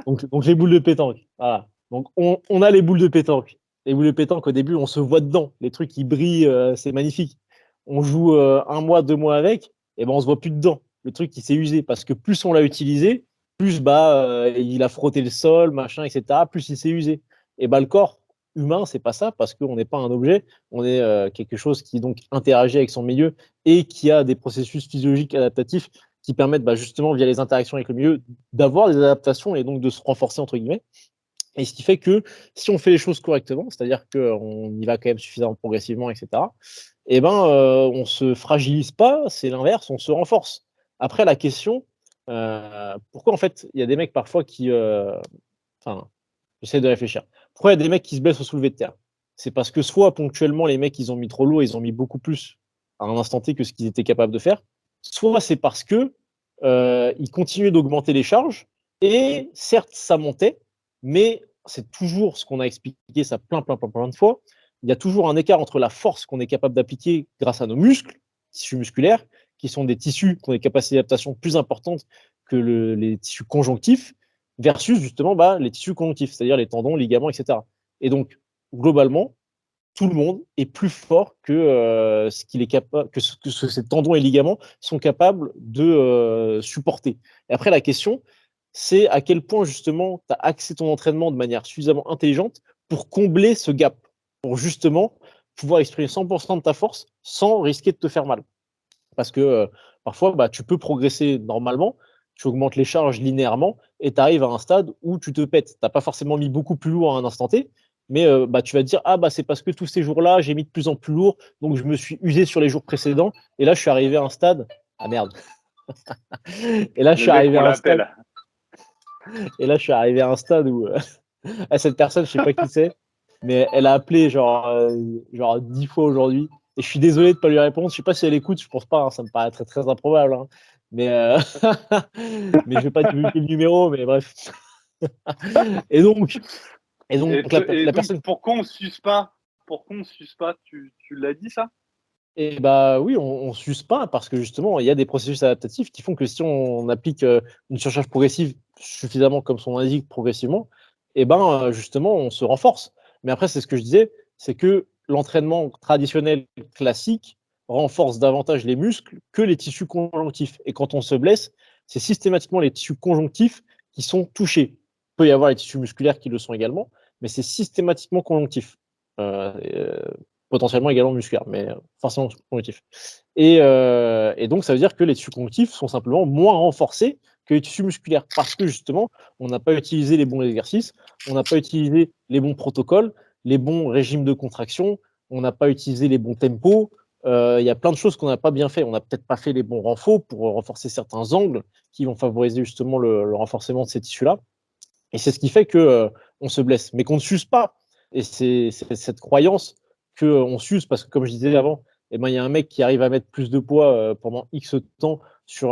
Donc les boules de pétanque. Voilà. Donc, on a les boules de pétanque. Les boules de pétanque, au début, on se voit dedans. Les trucs, qui brillent, c'est magnifique. On joue 1 mois, 2 mois avec, et ben on se voit plus dedans. Le truc, qui s'est usé parce que plus on l'a utilisé, plus il a frotté le sol, machin, etc. Plus il s'est usé. Et le corps humain, c'est pas ça parce qu'on n'est pas un objet, on est quelque chose qui donc interagit avec son milieu et qui a des processus physiologiques adaptatifs qui permettent justement via les interactions avec le milieu d'avoir des adaptations et donc de se renforcer entre guillemets. Et ce qui fait que si on fait les choses correctement, c'est-à-dire qu'on y va quand même suffisamment progressivement, etc., on ne se fragilise pas, c'est l'inverse, on se renforce. Après, la question, pourquoi en fait, il y a des mecs parfois qui. Enfin, j'essaie de réfléchir. Pourquoi il y a des mecs qui se blessent au soulevé de terre? C'est parce que soit ponctuellement, les mecs, ils ont mis trop lourd, ils ont mis beaucoup plus à un instant T que ce qu'ils étaient capables de faire. Soit c'est parce que ils continuaient d'augmenter les charges et certes, ça montait, mais c'est toujours ce qu'on a expliqué ça plein de fois. Il y a toujours un écart entre la force qu'on est capable d'appliquer grâce à nos muscles, tissus musculaires, qui sont des tissus qui ont des capacités d'adaptation plus importantes que les tissus conjonctifs, versus justement les tissus conjonctifs, c'est-à-dire les tendons, ligaments, etc. Et donc, globalement, tout le monde est plus fort que ce qu'il est capable, que ces tendons et ligaments sont capables de supporter. Et après, la question, c'est à quel point justement tu as axé ton entraînement de manière suffisamment intelligente pour combler ce gap, pour justement pouvoir exprimer 100% de ta force sans risquer de te faire mal. Parce que parfois, tu peux progresser normalement, tu augmentes les charges linéairement et tu arrives à un stade où tu te pètes. Tu n'as pas forcément mis beaucoup plus lourd à un instant T, mais tu vas te dire, c'est parce que tous ces jours-là, j'ai mis de plus en plus lourd, donc je me suis usé sur les jours précédents, et là, je suis arrivé à un stade. Ah merde. Et là, je suis Le mec, arrivé on à un stade. l'appelle. Et là, je suis arrivé à un stade où cette personne, je sais pas qui c'est, mais elle a appelé genre 10 fois aujourd'hui. Et je suis désolé de ne pas lui répondre. Je sais pas si elle écoute, je pense pas, hein, ça me paraît très, très improbable, hein. Mais, mais je vais pas divulguer le numéro, mais bref. Et donc, la Donc, personne. pourquoi on ne s'use pas? Pourquoi on s'use pas? Tu l'as dit, ça? Et oui, on s'use pas parce que justement, il y a des processus adaptatifs qui font que si on applique une surcharge progressive suffisamment, comme son indique, progressivement, justement, on se renforce. Mais après, c'est ce que je disais, c'est que l'entraînement traditionnel classique renforce davantage les muscles que les tissus conjonctifs. Et quand on se blesse, c'est systématiquement les tissus conjonctifs qui sont touchés. Il peut y avoir les tissus musculaires qui le sont également, mais c'est systématiquement conjonctif. Euh, Potentiellement également musculaire, mais forcément conjonctif. Et donc, ça veut dire que les tissus conjonctifs sont simplement moins renforcés que les tissus musculaires parce que justement, on n'a pas utilisé les bons exercices, on n'a pas utilisé les bons protocoles, les bons régimes de contraction, on n'a pas utilisé les bons tempos. Il y a plein de choses qu'on n'a pas bien fait. On n'a peut-être pas fait les bons renforts pour renforcer certains angles qui vont favoriser justement le renforcement de ces tissus-là. Et c'est ce qui fait que on se blesse, mais qu'on ne s'use pas. Et c'est cette croyance qu'on s'use parce que, comme je disais avant, il y a un mec qui arrive à mettre plus de poids pendant X temps sur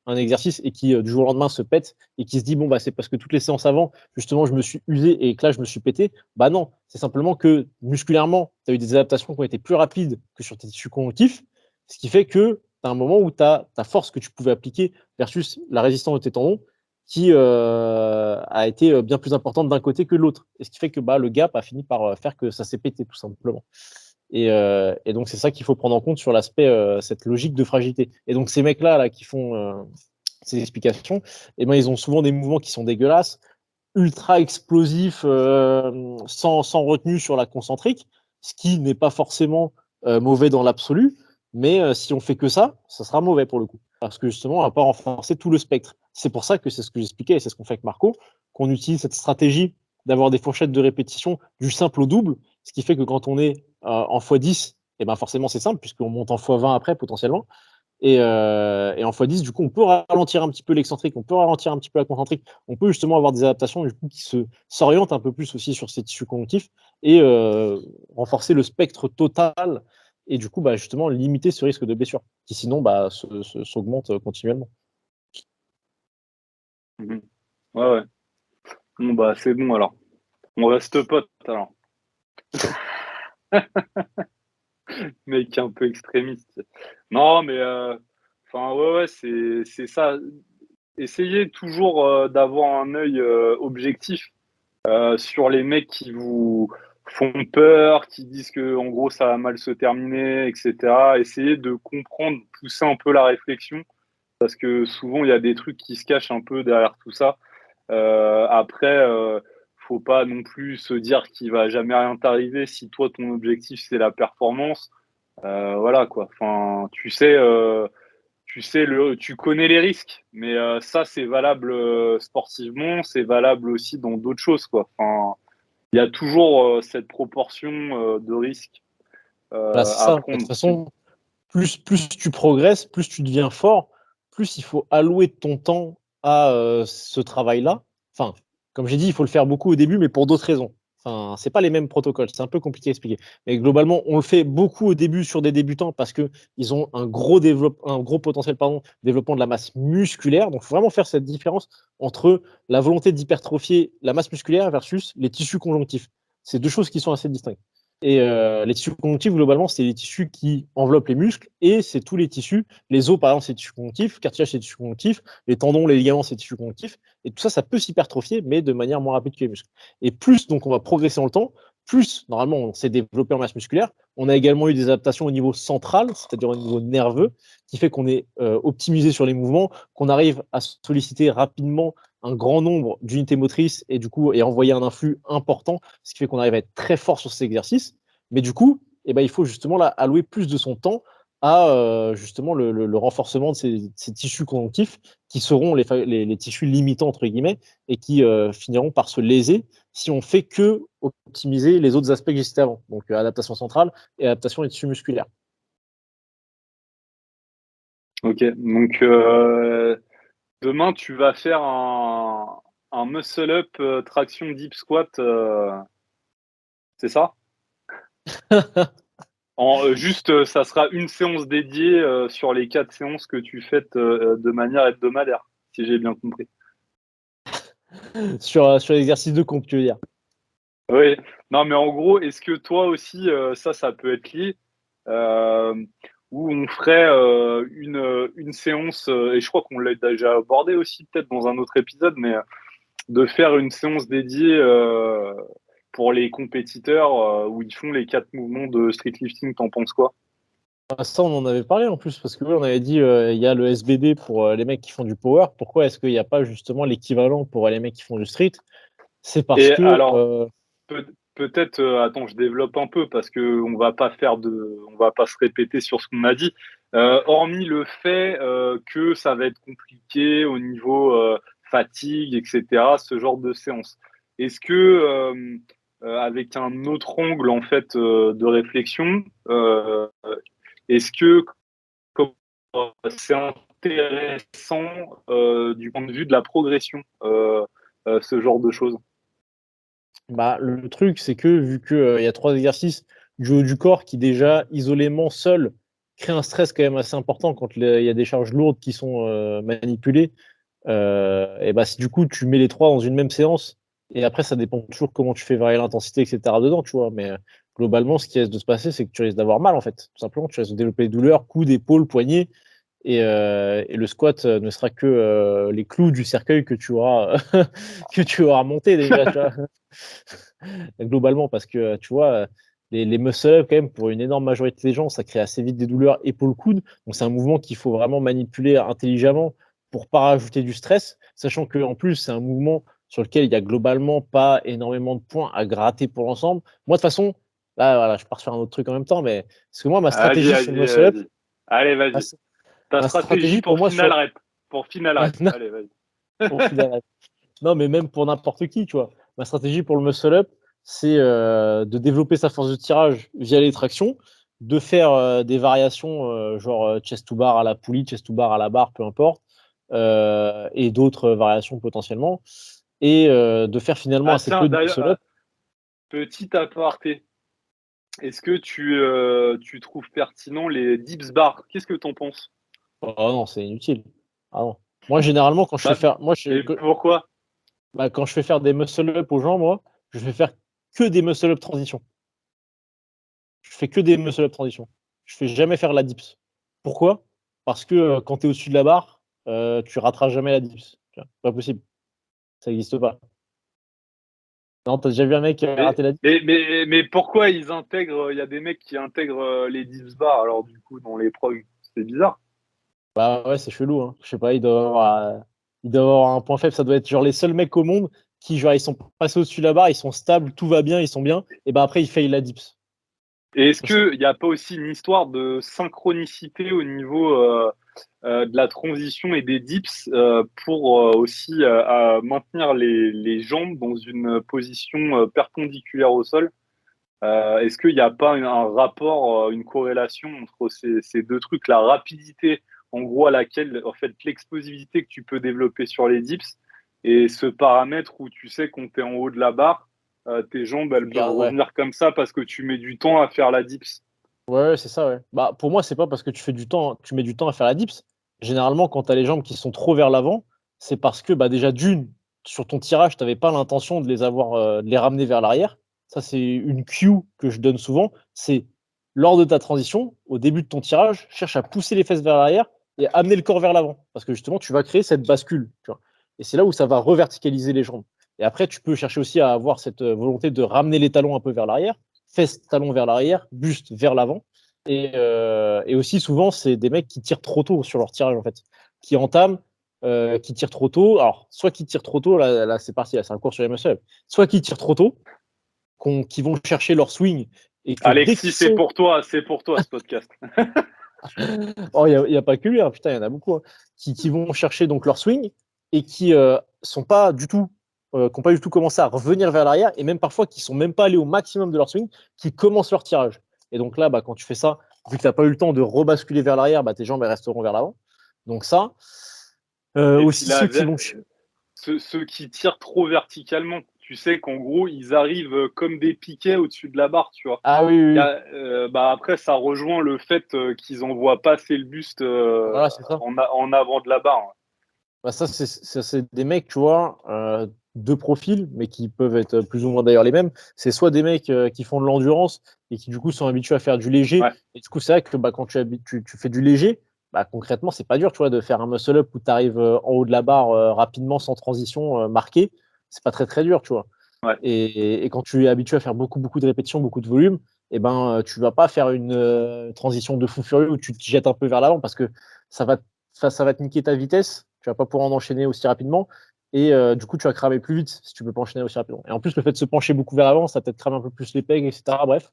un exercice et qui, du jour au lendemain, se pète et qui se dit, bon, c'est parce que toutes les séances avant, justement, je me suis usé et que là, je me suis pété. Non, c'est simplement que musculairement, tu as eu des adaptations qui ont été plus rapides que sur tes tissus conjonctifs, ce qui fait que tu as un moment où ta force que tu pouvais appliquer versus la résistance de tes tendons qui a été bien plus importante d'un côté que de l'autre. Et ce qui fait que le gap a fini par faire que ça s'est pété, tout simplement. Et donc, c'est ça qu'il faut prendre en compte sur l'aspect, cette logique de fragilité. Et donc, ces mecs-là là, qui font ces explications, ils ont souvent des mouvements qui sont dégueulasses, ultra explosifs, sans retenue sur la concentrique, ce qui n'est pas forcément mauvais dans l'absolu, mais si on fait que ça sera mauvais pour le coup. Parce que justement, on va pas renforcer tout le spectre. C'est pour ça que c'est ce que j'expliquais, et c'est ce qu'on fait avec Marco, qu'on utilise cette stratégie d'avoir des fourchettes de répétition du simple au double, ce qui fait que quand on est en x10, forcément c'est simple, puisqu'on monte en x20 après potentiellement, et en x10, du coup, on peut ralentir un petit peu l'excentrique, on peut ralentir un petit peu la concentrique, on peut justement avoir des adaptations du coup, qui s'orientent un peu plus aussi sur ces tissus conjonctifs et renforcer le spectre total et du coup, justement, limiter ce risque de blessure qui sinon s'augmente continuellement. Ouais, ouais. Bon, c'est bon alors. On reste potes alors. Mec un peu extrémiste. Non, mais ouais, c'est ça. Essayez toujours d'avoir un œil objectif sur les mecs qui vous font peur, qui disent que en gros ça va mal se terminer, etc. Essayez de comprendre, pousser un peu la réflexion, parce que souvent il y a des trucs qui se cachent un peu derrière tout ça. Après, faut pas non plus se dire qu'il va jamais rien t'arriver si toi ton objectif c'est la performance. Voilà quoi. Enfin, tu connais les risques, mais ça c'est valable sportivement, c'est valable aussi dans d'autres choses quoi. Enfin, il y a toujours cette proportion de risques Bah, c'est à ça. De toute prendre. façon, plus tu progresses, plus tu deviens fort, plus il faut allouer ton temps à ce travail-là. Enfin, comme j'ai dit, il faut le faire beaucoup au début, mais pour d'autres raisons. Enfin, c'est pas les mêmes protocoles, c'est un peu compliqué à expliquer. Mais globalement, on le fait beaucoup au début sur des débutants parce qu'ils ont un gros potentiel développement de la masse musculaire. Donc, il faut vraiment faire cette différence entre la volonté d'hypertrophier la masse musculaire versus les tissus conjonctifs. C'est deux choses qui sont assez distinctes. Et les tissus conjonctifs, globalement, c'est les tissus qui enveloppent les muscles et c'est tous les tissus. Les os, par exemple, c'est des tissus conjonctifs. Le cartilage, c'est des tissus conjonctifs. Les tendons, les ligaments, c'est des tissus conjonctifs. Et tout ça, ça peut s'hypertrophier, mais de manière moins rapide que les muscles. Et plus, donc, on va progresser dans le temps, plus, normalement, on s'est développé en masse musculaire. On a également eu des adaptations au niveau central, c'est-à-dire au niveau nerveux, qui fait qu'on est optimisé sur les mouvements, qu'on arrive à solliciter rapidement un grand nombre d'unités motrices et du coup et envoyer un influx important, ce qui fait qu'on arrive à être très fort sur ces exercices. Mais du coup, eh ben, il faut justement là, allouer plus de son temps à justement le renforcement de ces tissus conjonctifs qui seront les tissus limitants entre guillemets et qui finiront par se léser si on fait que optimiser les autres aspects que j'ai cités avant. Donc adaptation centrale et adaptation des tissus musculaires. Ok, donc demain tu vas faire un muscle up traction deep squat, c'est ça? Juste, ça sera une séance dédiée sur les 4 séances que tu fais de manière hebdomadaire, si j'ai bien compris. Sur l'exercice de comp, tu veux dire. Oui, non, mais en gros, est-ce que toi aussi, ça peut être lié, euh, où on ferait une séance, et je crois qu'on l'a déjà abordé aussi peut-être dans un autre épisode, mais de faire une séance dédiée pour les compétiteurs où ils font les 4 mouvements de street lifting, t'en penses quoi? Ah, ça, on en avait parlé en plus, parce que oui, on avait dit il y a le SBD pour les mecs qui font du power. Pourquoi est-ce qu'il n'y a pas justement l'équivalent pour les mecs qui font du street? C'est parce Et que alors, peut-être, attends, je développe un peu parce que on va pas se répéter sur ce qu'on a dit. Hormis le fait que ça va être compliqué au niveau fatigue, etc., ce genre de séance. Est-ce que avec un autre angle en fait de réflexion, est-ce que c'est intéressant du point de vue de la progression, ce genre de choses? bah, le truc, c'est que vu qu'il y a 3 exercices du haut du corps qui déjà isolément seuls créent un stress quand même assez important quand il y a des charges lourdes qui sont manipulées, et bah, si du coup tu mets les 3 dans une même séance, et après ça dépend toujours comment tu fais varier l'intensité, etc. dedans, tu vois. Mais globalement, ce qui risque de se passer, c'est que tu risques d'avoir mal en fait. Tout simplement, tu risques de développer des douleurs, coudes, épaules, poignets. Et le squat ne sera que les clous du cercueil que tu auras, que tu auras monté déjà, tu vois. Globalement, parce que tu vois, les muscle-up, quand même, pour une énorme majorité des gens, ça crée assez vite des douleurs épaules-coudes. Donc, c'est un mouvement qu'il faut vraiment manipuler intelligemment pour pas rajouter du stress, sachant qu'en plus, c'est un mouvement sur lequel il y a globalement pas énormément de points à gratter pour l'ensemble. Moi, de toute façon, là, voilà, je pars sur un autre truc en même temps, mais parce que moi, ma Vas-y, stratégie sur le vas-y, muscle-up, vas-y. Allez, ma, vas-y. Ta ma stratégie stratégie pour pour moi final sur. rep. Pour final rep. Non, Allez, vas-y. au final, non, mais même pour n'importe qui, tu vois. Ma stratégie pour le muscle-up, c'est de développer sa force de tirage via les tractions, de faire des variations genre chest to bar à la poulie, chest to bar à la barre, peu importe, et d'autres variations potentiellement, et de faire finalement Ah assez tiens, peu de d'ailleurs, muscle-up. petit aparté. Est-ce que tu trouves pertinent les dips bars? Qu'est-ce que t'en penses? Oh non, c'est inutile. Ah non. Moi, généralement, quand je fais Bah, faire, mais pourquoi? quand je fais faire des muscle-up aux gens, moi, je fais faire que des muscle-up transition. Je fais que des muscle-up transition. Je fais jamais faire la dips. Pourquoi? Parce que quand tu es au-dessus de la barre, tu rateras jamais la dips. Tu vois, pas possible. Ça n'existe pas. Non, t'as déjà vu un mec rater la dips? Mais pourquoi ils intègrent, il y a des mecs qui intègrent les dips bars, alors du coup, dans les progs, c'est bizarre. Bah ouais, c'est chelou, hein. Je sais pas, il doit avoir un point faible. Ça doit être genre les seuls mecs au monde qui, genre, ils sont passés au-dessus de la barre, ils sont stables, tout va bien, ils sont bien, et bah après, ils faillent la dips. Et est-ce Ça, c'est- qu'il n'y a pas aussi une histoire de synchronicité au niveau de la transition et des dips pour aussi maintenir les jambes dans une position perpendiculaire au sol? Est-ce qu'il n'y a pas un rapport, une corrélation entre ces deux trucs, la rapidité en gros à laquelle, en fait, l'explosivité que tu peux développer sur les dips et ce paramètre où tu sais quand tu es en haut de la barre, tes jambes, elles peuvent Ouais, revenir comme ça parce que tu mets du temps à faire la dips. ouais, c'est ça, ouais. Bah, pour moi, c'est pas parce que tu mets du temps à faire la dips. Généralement, quand tu as les jambes qui sont trop vers l'avant, c'est parce que bah, déjà, d'une, sur ton tirage, tu n'avais pas l'intention de les ramener vers l'arrière. Ça, c'est une cue que je donne souvent. C'est lors de ta transition, au début de ton tirage, cherche à pousser les fesses vers l'arrière et amener le corps vers l'avant. Parce que justement, tu vas créer cette bascule. Tu vois. Et c'est là où ça va reverticaliser les jambes. Et après, tu peux chercher aussi à avoir cette volonté de ramener les talons un peu vers l'arrière, fesses, talons vers l'arrière, buste vers l'avant. Et aussi, souvent, c'est des mecs qui tirent trop tôt sur leur tirage, en fait. Qui entament, qui tirent trop tôt. Alors, soit qui tirent trop tôt, là c'est parti, là, c'est un cours sur les muscle-up. Soit qui tirent trop tôt, qui vont chercher leur swing, et que dès Alexis, qu'ils sont. c'est pour toi ce podcast. Oh, il n'y a pas que lui, hein, putain, il y en a beaucoup, hein, qui vont chercher donc leur swing et qui sont pas du tout. Qui n'ont pas du tout commencé à revenir vers l'arrière, et même parfois qui sont même pas allés au maximum de leur swing, qui commencent leur tirage. Et donc là, bah, quand tu fais ça, vu que tu n'as pas eu le temps de rebasculer vers l'arrière, bah, tes jambes elles resteront vers l'avant. Donc ça, Et puis aussi là, ceux qui vont. ceux qui tirent trop verticalement, tu sais qu'en gros, ils arrivent comme des piquets au-dessus de la barre, tu vois. Ah oui, oui, oui. Bah après, ça rejoint le fait qu'ils envoient pas assez le buste Voilà, c'est ça. en avant de la barre. Bah, ça, c'est des mecs, tu vois, deux profils, mais qui peuvent être plus ou moins d'ailleurs les mêmes. C'est soit des mecs qui font de l'endurance et qui du coup sont habitués à faire du léger. Ouais. Et du coup, c'est vrai que bah, quand tu fais du léger, bah, concrètement, c'est pas dur, tu vois, de faire un muscle-up où tu arrives en haut de la barre rapidement, sans transition marquée. C'est pas très très dur, tu vois. Ouais. Et quand tu es habitué à faire beaucoup, beaucoup de répétitions, beaucoup de volume, et ben, tu vas pas faire une transition de fou furieux où tu te jettes un peu vers l'avant parce que ça va, ça va te niquer ta vitesse. Tu vas pas pouvoir en enchaîner aussi rapidement. Et du coup, tu vas cramer plus vite si tu peux pas enchaîner aussi rapidement. Et en plus, le fait de se pencher beaucoup vers l'avant, ça peut-être crame un peu plus les pegs, etc. Bref.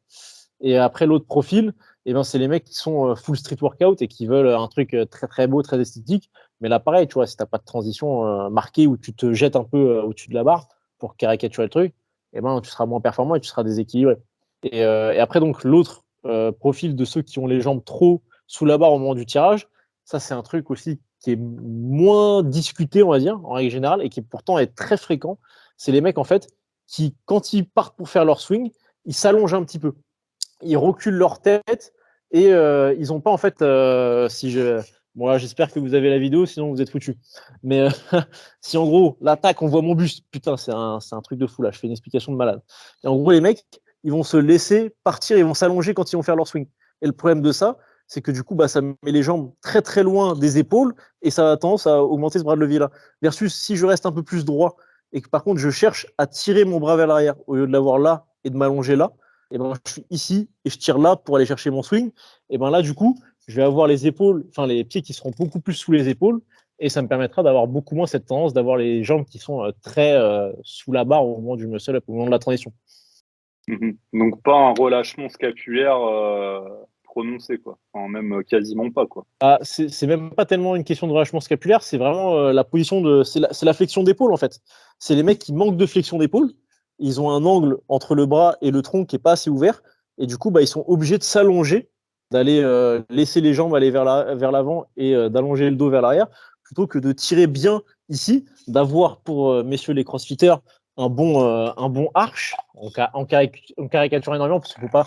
Et après, l'autre profil, et ben, c'est les mecs qui sont full street workout et qui veulent un truc très très beau, très esthétique. Mais là, pareil, tu vois, si t'as pas de transition marquée où tu te jettes un peu au-dessus de la barre pour caricaturer le truc, eh ben, tu seras moins performant et tu seras déséquilibré. Et après, donc, l'autre profil de ceux qui ont les jambes trop sous la barre au moment du tirage, ça, c'est un truc aussi qui est moins discuté, on va dire, en règle générale, et qui pourtant est très fréquent. C'est les mecs, en fait, qui, quand ils partent pour faire leur swing, ils s'allongent un petit peu. Ils reculent leur tête et ils n'ont pas, en fait, si je. Bon, là, j'espère que vous avez la vidéo, sinon vous êtes foutus. Mais si en gros, l'attaque, on voit mon buste, putain, c'est un truc de fou là, je fais une explication de malade. Et en gros, les mecs, ils vont se laisser partir, ils vont s'allonger quand ils vont faire leur swing. Et le problème de ça, c'est que du coup, bah, ça met les jambes très très loin des épaules et ça a tendance à augmenter ce bras de levier là. Versus si je reste un peu plus droit et que par contre je cherche à tirer mon bras vers l'arrière au lieu de l'avoir là et de m'allonger là, et ben je suis ici et je tire là pour aller chercher mon swing. Et ben là, du coup, je vais avoir les épaules, enfin les pieds qui seront beaucoup plus sous les épaules et ça me permettra d'avoir beaucoup moins cette tendance d'avoir les jambes qui sont très sous la barre au moment du muscle-up, au moment de la transition. Donc pas un relâchement scapulaire prononcé, quoi. Enfin, même quasiment pas, quoi. Ah, c'est même pas tellement une question de relâchement scapulaire, c'est vraiment la position de. C'est la flexion d'épaule en fait. C'est les mecs qui manquent de flexion d'épaule. Ils ont un angle entre le bras et le tronc qui est pas assez ouvert. Et du coup, bah, ils sont obligés de s'allonger, d'aller laisser les jambes aller vers l'avant et d'allonger le dos vers l'arrière, plutôt que de tirer bien ici, d'avoir pour messieurs les crossfitters un bon arch, en caricature énormément, parce qu'il faut pas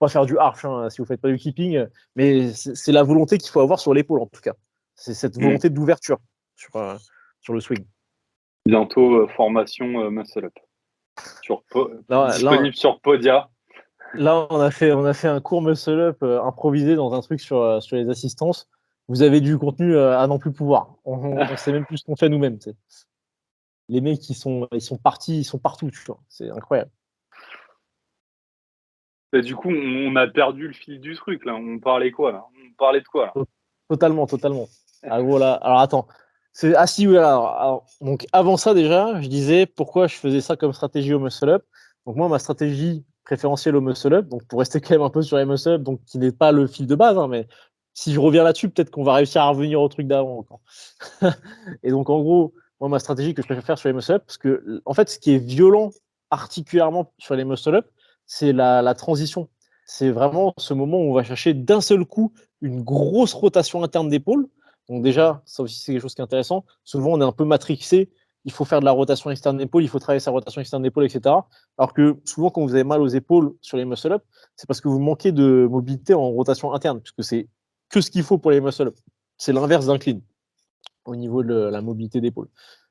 faire du arch hein, si vous faites pas du keeping. Mais c'est la volonté qu'il faut avoir sur l'épaule, en tout cas. C'est cette Mm. volonté d'ouverture sur le swing. Bientôt formation Muscle Up. Là, Disponible sur Podia. on a fait un cours muscle up improvisé dans un truc sur les assistances. Vous avez du contenu à n'en plus pouvoir. On sait même plus ce qu'on fait nous-mêmes. les mecs, ils sont partis, ils sont partout, tu vois. C'est incroyable. Et du coup, on a perdu le fil du truc, là. On parlait quoi, là? On parlait de quoi, là? Totalement, totalement. Ah, voilà. Alors, attends. Ah si, oui, alors, donc, avant ça, déjà, je disais pourquoi je faisais ça comme stratégie au muscle-up. Donc, moi, ma stratégie préférentielle au muscle-up, donc pour rester quand même un peu sur les muscle-up, donc qui n'est pas le fil de base, hein, mais si je reviens là-dessus, peut-être qu'on va réussir à revenir au truc d'avant encore. Et donc, en gros, moi, ma stratégie que je préfère faire sur les muscle-up, parce que, en fait, ce qui est violent particulièrement sur les muscle-up, c'est la transition. C'est vraiment ce moment où on va chercher d'un seul coup une grosse rotation interne d'épaule. Donc déjà, ça aussi, c'est quelque chose qui est intéressant. Souvent, on est un peu matrixé. Il faut faire de la rotation externe d'épaule, il faut travailler sa rotation externe d'épaule, etc. Alors que souvent, quand vous avez mal aux épaules sur les muscle-up, c'est parce que vous manquez de mobilité en rotation interne, puisque c'est que ce qu'il faut pour les muscle-up. C'est l'inverse d'un clean au niveau de la mobilité d'épaule.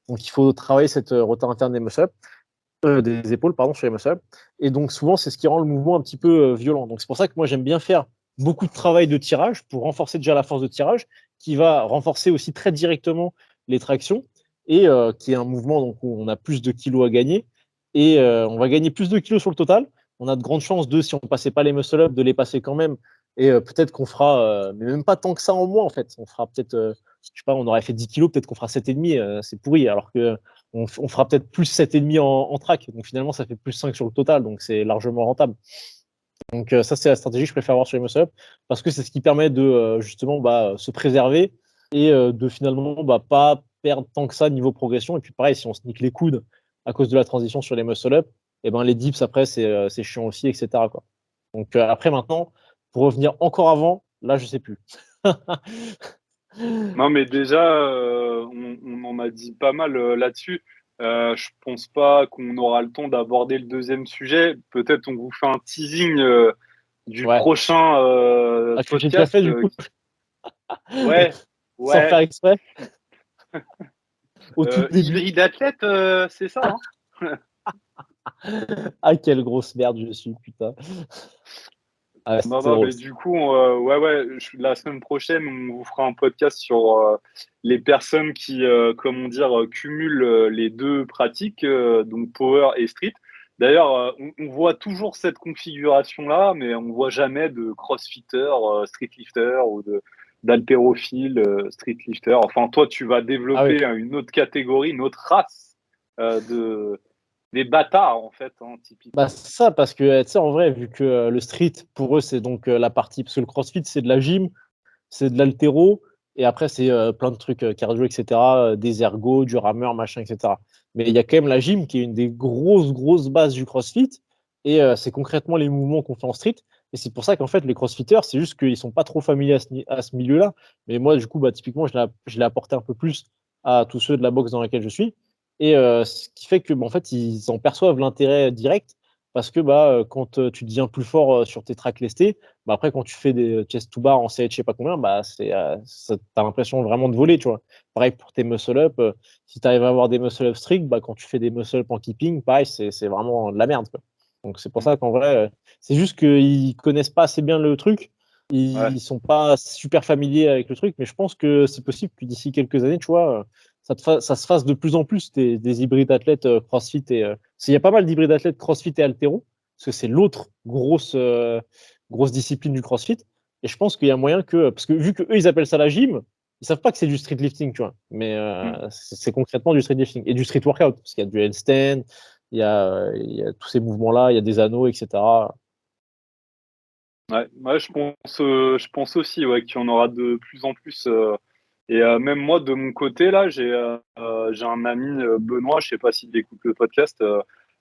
Donc, il faut travailler cette rotation interne des muscle-up, des épaules, pardon, sur les muscle-up. Et donc, souvent, c'est ce qui rend le mouvement un petit peu violent. Donc, c'est pour ça que moi, j'aime bien faire beaucoup de travail de tirage pour renforcer déjà la force de tirage, qui va renforcer aussi très directement les tractions, et qui est un mouvement donc, où on a plus de kilos à gagner. Et on va gagner plus de kilos sur le total. On a de grandes chances si on ne passait pas les muscle-up, de les passer quand même. Et peut-être qu'on fera, mais même pas tant que ça en moins, en fait. On fera peut-être, je sais pas, on aurait fait 10 kilos, peut-être qu'on fera 7,5, c'est pourri. Alors que on fera peut-être plus 7,5 en track. Donc finalement, ça fait plus 5 sur le total. Donc c'est largement rentable. Donc ça, c'est la stratégie que je préfère avoir sur les muscle-up parce que c'est ce qui permet de justement se préserver et de finalement pas perdre tant que ça niveau progression. Et puis pareil, si on se nique les coudes à cause de la transition sur les muscle-up, et ben les dips après, c'est chiant aussi, etc., quoi. Donc après, maintenant, pour revenir encore avant, là, je sais plus. Non, mais déjà, on en a dit pas mal là-dessus. Je pense pas qu'on aura le temps d'aborder le deuxième sujet. Peut-être on vous fait un teasing du Ouais. prochain Ah, que j'ai déjà podcast. fait du coup, Ouais, sans ouais. faire exprès, au tout début. Hybride athlète, c'est ça, hein? Ah, quelle grosse merde je suis, putain. Ah, Non, c'était non, drôle. mais du coup, ouais, la semaine prochaine, on vous fera un podcast sur les personnes qui, comment dire, cumulent les deux pratiques, donc power et street. D'ailleurs, on voit toujours cette configuration-là, mais on voit jamais de crossfitter, street lifter ou d'haltérophile, street lifter. Enfin, toi, tu vas Ah oui. développer une autre catégorie, une autre race des bâtards, en fait, hein, Bah, typiquement. c'est ça, parce que, tu sais, en vrai, vu que le street, pour eux, c'est donc la partie. Parce que le crossfit, c'est de la gym, c'est de l'haltéro, et après, c'est plein de trucs cardio, etc., des ergots, du rameur, machin, etc. Mais il y a quand même la gym qui est une des grosses, grosses bases du crossfit, et c'est concrètement les mouvements qu'on fait en street. Et c'est pour ça qu'en fait, les crossfitters, c'est juste qu'ils sont pas trop familiers à ce milieu-là. Mais moi, du coup, typiquement, je l'ai apporté un peu plus à tous ceux de la boxe dans laquelle je suis. Et ce qui fait que, en fait, ils en perçoivent l'intérêt direct parce que quand tu deviens plus fort sur tes tracks lestés, après, quand tu fais des chest to bar en CH, je sais pas combien, t'as l'impression vraiment de voler, tu vois. Pareil pour tes muscle-up. Si tu arrives à avoir des muscle-up strict, quand tu fais des muscle-up en keeping, pareil, c'est vraiment de la merde, quoi. Donc, c'est pour ça qu'en vrai, c'est juste qu'ils connaissent pas assez bien le truc. Ouais. Ils sont pas super familiers avec le truc, mais je pense que c'est possible que d'ici quelques années, tu vois, ça se fasse de plus en plus des hybrides athlètes CrossFit il y a pas mal d'hybrides athlètes CrossFit et haltéro, parce que c'est l'autre grosse discipline du CrossFit. Et je pense qu'il y a moyen parce que vu que eux ils appellent ça la gym, ils savent pas que c'est du street lifting, tu vois. Mais Mm. c'est concrètement du street lifting et du street workout, parce qu'il y a du handstand, il y a tous ces mouvements-là, il y a des anneaux, etc. Ouais, je pense aussi ouais, qu'il y en aura de plus en plus. Et même moi, de mon côté, là, j'ai un ami, Benoît, je sais pas s'il écoute le podcast,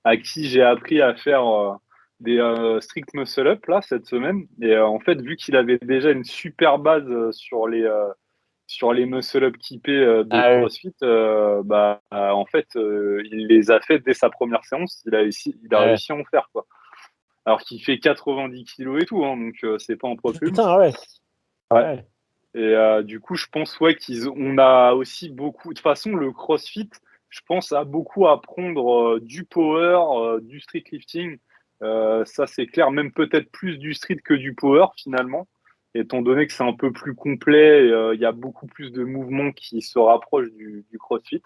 à qui j'ai appris à faire des strict muscle-up, là, cette semaine. Et en fait, vu qu'il avait déjà une super base sur les muscle-up typés de Ah oui. CrossFit, en fait, il les a fait dès sa première séance. Il a Ah ouais. réussi à en faire, quoi. Alors qu'il fait 90 kilos et tout, hein, donc c'est pas un poids plume. Putain, ah ouais. Ouais. Ouais. Et du coup, je pense ouais on a aussi beaucoup. De toute façon, le CrossFit, je pense, a beaucoup à prendre du power, du street lifting. Ça, c'est clair. Même peut-être plus du street que du power finalement, étant donné que c'est un peu plus complet. Il y a beaucoup plus de mouvements qui se rapprochent du CrossFit.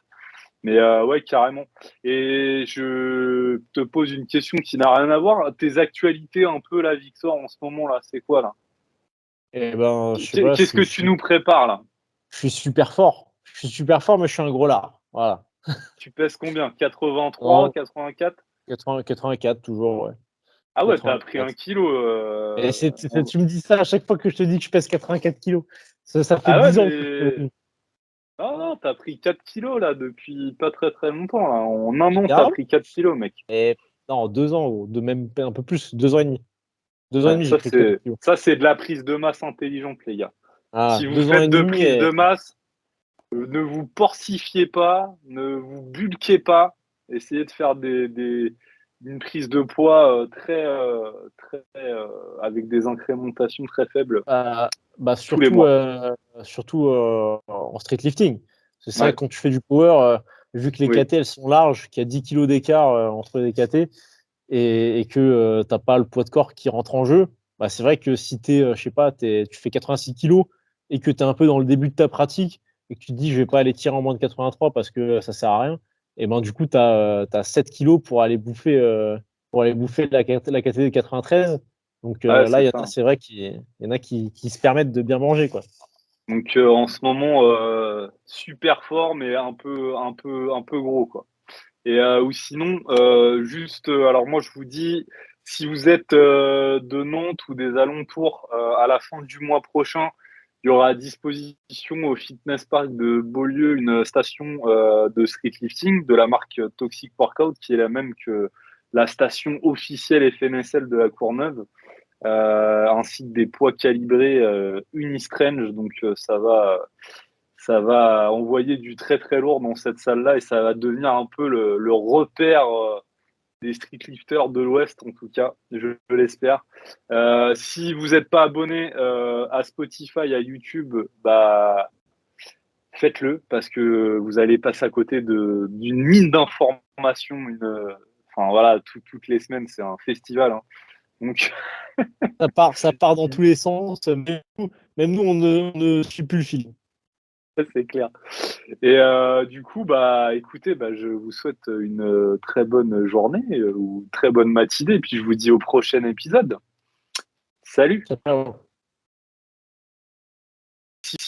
Mais ouais, carrément. Et je te pose une question qui n'a rien à voir. Tes actualités un peu, là, Victor, en ce moment, là, c'est quoi, là? Eh ben, je sais pas, Qu'est-ce que tu nous prépares, là? je suis super fort. Je suis super fort, mais je suis un gros lard. Voilà. Tu pèses combien? 83, En 84? 84, toujours, ouais. Ah ouais, t'as pris 84. 1 kilo. Et tu me dis ça à chaque fois que je te dis que je pèse 84 kilos. Ça fait Ah ouais, 10 ans que je mais... fais Non, non, t'as pris 4 kilos, là, depuis pas très très longtemps, là. En un an, t'as littéralement. pris 4 kilos, mec. Et non, 2 ans, de même un peu plus, 2 ans et demi. 2 ans et Ouais, demi, j'ai pris 4 kilos. ça, c'est de la prise de masse intelligente, les gars. Ah, Si vous 2 ans et faites de demi, prise de masse, ne vous porcifiez pas, ne vous bulquez pas. Essayez de faire une prise de poids avec des incrémentations très faibles bah, tous les surtout, mois. en street lifting. C'est ça, Ouais, quand tu fais du power, vu que les oui. KT elles sont larges, qu'il y a 10 kilos d'écart entre les KT et que tu n'as pas le poids de corps qui rentre en jeu, bah, c'est vrai que si je sais pas, tu fais 86 kilos et que tu es un peu dans le début de ta pratique et que tu te dis je vais pas aller tirer en moins de 83 parce que ça sert à rien, et ben du coup tu as 7 kilos pour aller bouffer la KT de 93. Donc Ouais, là, c'est il y en a, ça. c'est vrai qu'il y en a qui se permettent de bien manger, quoi. Donc en ce moment, super fort, mais un peu gros, quoi. Et ou sinon, juste, alors moi je vous dis, si vous êtes de Nantes ou des alentours, à la fin du mois prochain, il y aura à disposition au Fitness Park de Beaulieu une station de street lifting de la marque Toxic Workout, qui est la même que la station officielle FNSL de la Courneuve, ainsi que des poids calibrés Unistrange, donc ça va envoyer du très très lourd dans cette salle-là et ça va devenir un peu le repère des streetlifters de l'Ouest, en tout cas, je l'espère. Si vous n'êtes pas abonné à Spotify, à YouTube, bah, faites-le parce que vous allez passer à côté d'une mine d'informations. Enfin voilà, toutes les semaines, c'est un festival, hein. Donc, Ça part dans tous les sens. Même nous, on ne suit plus le fil. c'est clair. Et du coup, bah, écoutez, bah, je vous souhaite une très bonne journée ou très bonne matinée. Et puis, je vous dis au prochain épisode. Salut! Ciao.